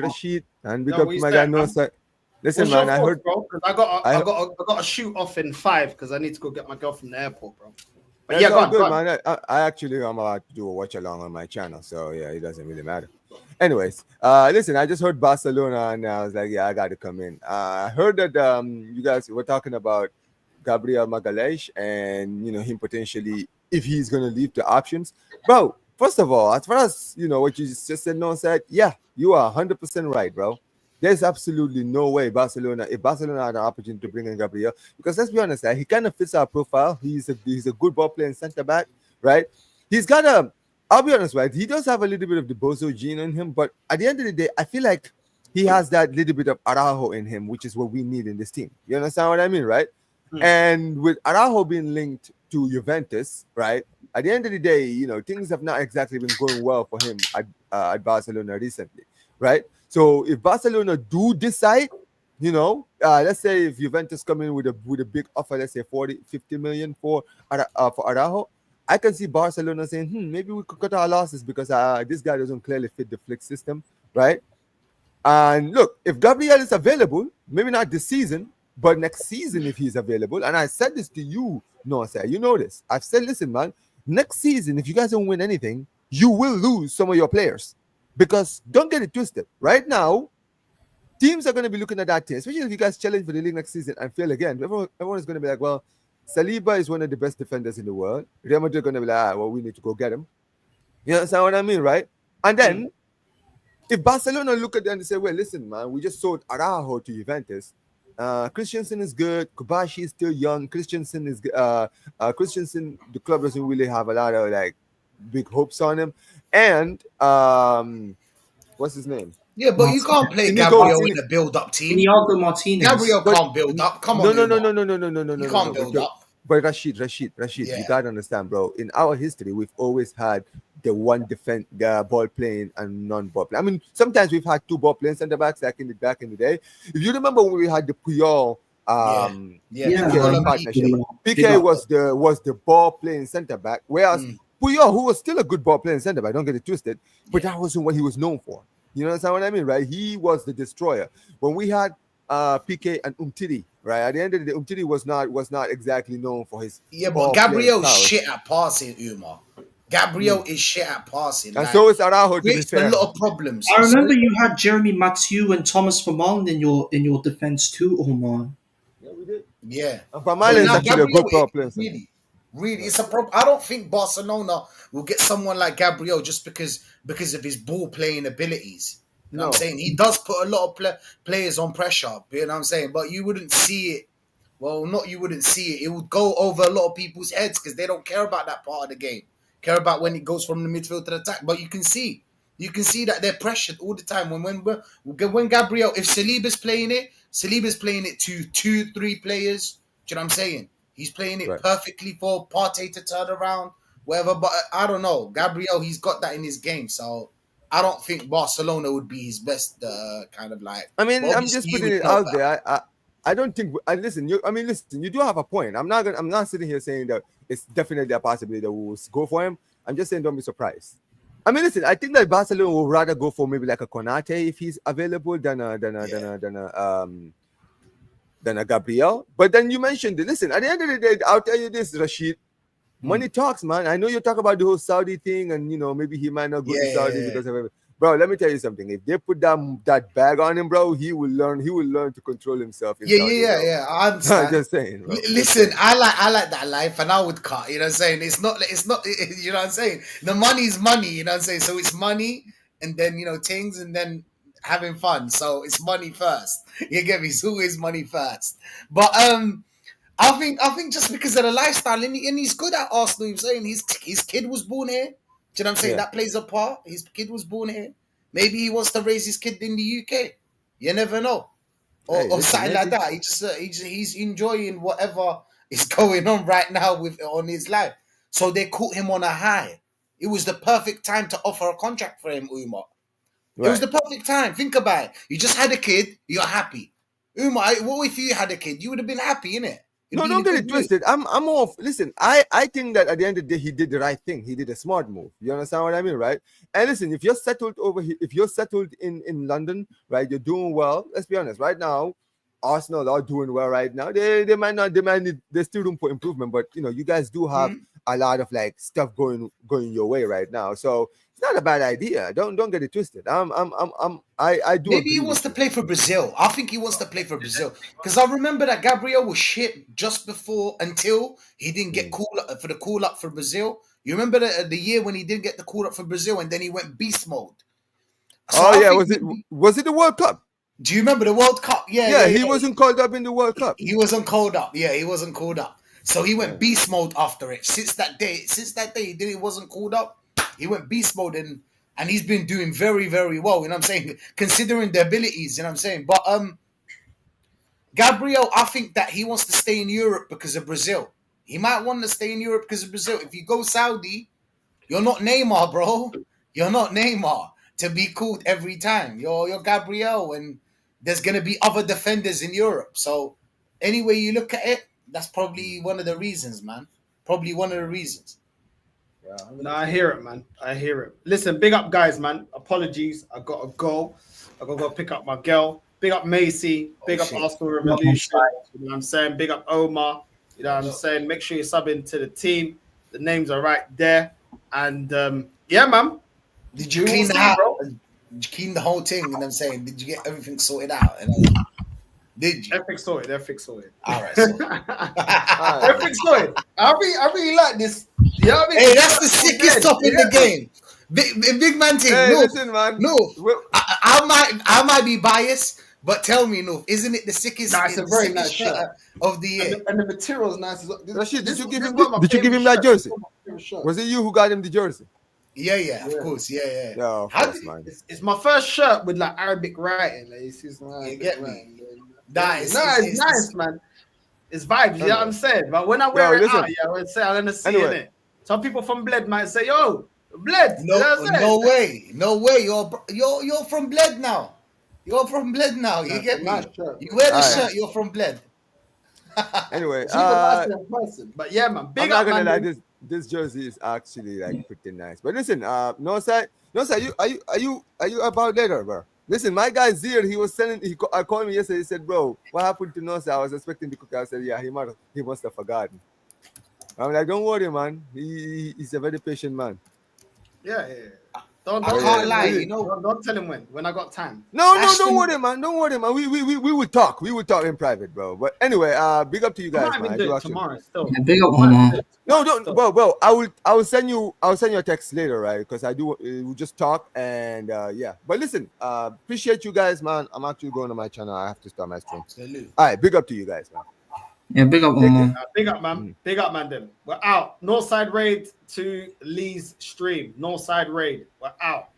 and big up my guy Nosa. Listen, What's man, I your heard. thoughts, bro? 'Cause I got a shoot off in 5 because I need to go get my girl from the airport, bro. But That's yeah, go all on, good, go on. man. I actually am about to do a watch along on my channel, so yeah, it doesn't really matter. Anyways, listen, I just heard Barcelona, and I was like, yeah, I got to come in. I heard that you guys were talking about Gabriel Magalhaes and him potentially if he's gonna leave the options, bro. First of all, as far as what you just said, no said, yeah, you are 100% right, bro. There's absolutely no way if Barcelona had an opportunity to bring in Gabriel, because let's be honest, he kind of fits our profile. He's a good ball player in centre back, right? He's got I'll be honest, right? He does have a little bit of the Bozo gene in him, but at the end of the day, I feel like he has that little bit of Araujo in him, which is what we need in this team. You understand what I mean, right? And with Araujo being linked to Juventus, right? At the end of the day, things have not exactly been going well for him at Barcelona recently, right? So if Barcelona do decide, let's say if Juventus come in with a big offer, let's say 40, 50 million for Araujo, I can see Barcelona saying, maybe we could cut our losses because this guy doesn't clearly fit the Flick system, right? And look, if Gabriel is available, maybe not this season, but next season if he's available, and I said this to you, you know this. I've said, listen, man, next season, if you guys don't win anything, you will lose some of your players. Because don't get it twisted. Right now, teams are going to be looking at that team, especially if you guys challenge for the league next season and fail again. Everyone is going to be like, well, Saliba is one of the best defenders in the world. Real Madrid are going to be like, well, we need to go get him. You understand what I mean, right? And then, if Barcelona look at them and say, well, listen, man, we just sold Araujo to Juventus. Christensen is good. Kobashi is still young. Christensen, the club doesn't really have a lot of big hopes on him. And what's his name? Yeah, but you can't play Gabriel in a build-up team. Inigo Martinez. Gabriel can't build up. Come on, No. You can't build up. But Rashid, Yeah. you gotta understand, bro. In our history, we've always had the ball playing and non-ball playing. I mean, sometimes we've had two ball playing centre backs back in the day. If you remember when we had the Puyol Yeah. PK partnership, Big PK up. was the ball playing centre back, whereas Puyol, who was still a good ball playing centre back, don't get it twisted, but that wasn't what he was known for. You understand what I mean, right? He was the destroyer. When we had PK and Umtiti, right? At the end of the day, Umtiti was not exactly known for his but Gabriel's shit at passing, Umar. Gabriel is shit at passing. And so is Araujo, to be creates fair. a lot of problems. I remember you had Jeremy Mathieu and Thomas Vermaelen in your defense too, Omar. Yeah, we did. Yeah. And Vermaelen is actually a good ball player. Really, it's a problem. I don't think Barcelona will get someone like Gabriel just because of his ball playing abilities. You know what I'm saying? He does put a lot of players on pressure. You know what I'm saying? But you wouldn't see it. Well, not you wouldn't see it. It would go over a lot of people's heads because they don't care about that part of the game. Care about when it goes from the midfield to the attack. But you can see that they're pressured all the time. When Gabriel, if Saliba's playing it to 2-3 players. Do you know what I'm saying? He's playing it perfectly for Partey to turn around, whatever. But I don't know. Gabriel, he's got that in his game. So I don't think Barcelona would be his best kind of like. I mean, I'm just putting it out there. I don't think. Listen. You do have a point. I'm not sitting here saying that it's definitely a possibility that we will go for him. I'm just saying don't be surprised. I mean, listen. I think that Barcelona will rather go for maybe like a Konate if he's available than a Gabriel. But then you mentioned it. Listen, at the end of the day, I'll tell you this, Rashid. Money talks, man. I know you talk about the whole Saudi thing, and maybe he might not go to Saudi because of it. Bro, let me tell you something. If they put that bag on him, bro, he will learn to control himself. I understand. I'm just saying. Bro. Listen, I like that life, and I would cut. You know what I'm saying? It's not. You know what I'm saying? The money's money. You know what I'm saying? So it's money, and then things, and then having fun. So it's money first. You get me? It's always money first. But I think just because of the lifestyle, and he's good at Arsenal. You're saying his kid was born here. Do you know what I'm saying? That plays a part. His kid was born here. Maybe he wants to raise his kid in the UK. You never know, or something like that. He's enjoying whatever is going on right now on his life. So they caught him on a high. It was the perfect time to offer a contract for him, Umar. It was the perfect time. Think about it. You just had a kid. You're happy. Umar, what if you had a kid? You would have been happy, innit? No, don't get it twisted. I'm off. Listen, I think that at the end of the day, he did the right thing. He did a smart move. You understand what I mean, right? And listen, if you're settled over here, if you're settled in London, right, you're doing well. Let's be honest. Right now, Arsenal are doing well right now. They need there's still room for improvement, but you guys do have a lot of like stuff going your way right now. So it's not a bad idea. Don't get it twisted. I do. Maybe he wants to play for Brazil. I think he wants to play for Brazil because I remember that Gabriel was shit just before until he didn't get for the call up for Brazil. You remember the year when he didn't get the call up for Brazil and then he went beast mode. So was it the World Cup? Do you remember the World Cup? Yeah. He wasn't called up in the World Cup. He wasn't called up. Yeah, he wasn't called up. So he went beast mode after it. Since that day, he wasn't called up. He went beast mode and he's been doing very, very well. You know what I'm saying? Considering the abilities, you know what I'm saying? But Gabriel, I think that he wants to stay in Europe because of Brazil. He might want to stay in Europe because of Brazil. If you go Saudi, you're not Neymar, bro. You're not Neymar to be called every time. You're Gabriel, and there's gonna be other defenders in Europe. So any way you look at it, that's probably one of the reasons, man. Probably one of the reasons. Yeah, no, I hear it, man. I hear it. Listen, big up, guys, man. Apologies. I got to go. I got to go pick up my girl. Big up Macy. Big up Arsenal Revolution. You know what I'm saying? Big up Omar. You know what I'm saying? Make sure you sub into the team. The names are right there. And yeah, man. Did you clean the house? Did you clean the whole thing? You know what I'm saying? Did you get everything sorted out? Did you? Everything sorted. All right. So. Everything sorted. I really like this. You know what I mean? Hey, that's the sickest top in the game. Big man thing. Hey, no, listen, man. No, I might be biased, but tell me, no, isn't it the sickest? Nah, it's a very nice shirt of the year. And the material is nice. Rashid, did you give him that jersey? Was it you who got him the jersey? Yeah, of course, yeah. Yeah, of course, man. It's my first shirt with like Arabic writing. Like, you get me? Nice. It's nice, man. It's vibes, you know what I'm saying? But when I wear it out, I'm gonna see it. Some people from Bled might say, yo, Bled. No, That's it. no way, no way. You're from Bled now. You're from Bled now. You That's get a me? nice shirt. You wear the Alright. shirt. You're from Bled. Anyway, It's even nicer in person. But yeah, man. I'm Big not up, gonna man. lie. This jersey is actually like pretty nice. But listen, no side, are you about later, bro? Listen, my guy Zir, he was sending. I called me yesterday. He said, "Bro, what happened to Nosa?" I was expecting the cook. I said, "Yeah, he must have forgotten." I'm like, "Don't worry, man. He's a very patient man." Yeah. Don't I tell can't him lie, when. you know. Don't tell him when. When I got time. No, don't Ashton, worry, man. Don't worry, man. We would talk. We would talk in private, bro. But anyway, big up to you I guys, might man. even I do do it actually. tomorrow still. Yeah, big up, I might Omar. do it No, tomorrow don't. still. Well, I'll send you a text later, right? Because I do. We'll just talk and yeah. But listen, appreciate you guys, man. I'm actually going to my channel. I have to start my stream. salute. All right, big up to you guys, man. Yeah, big up, Take care. Omar. Big up, man. Big up, man. Then we're out. Northside raid to Lee's stream. Northside raid. We're out.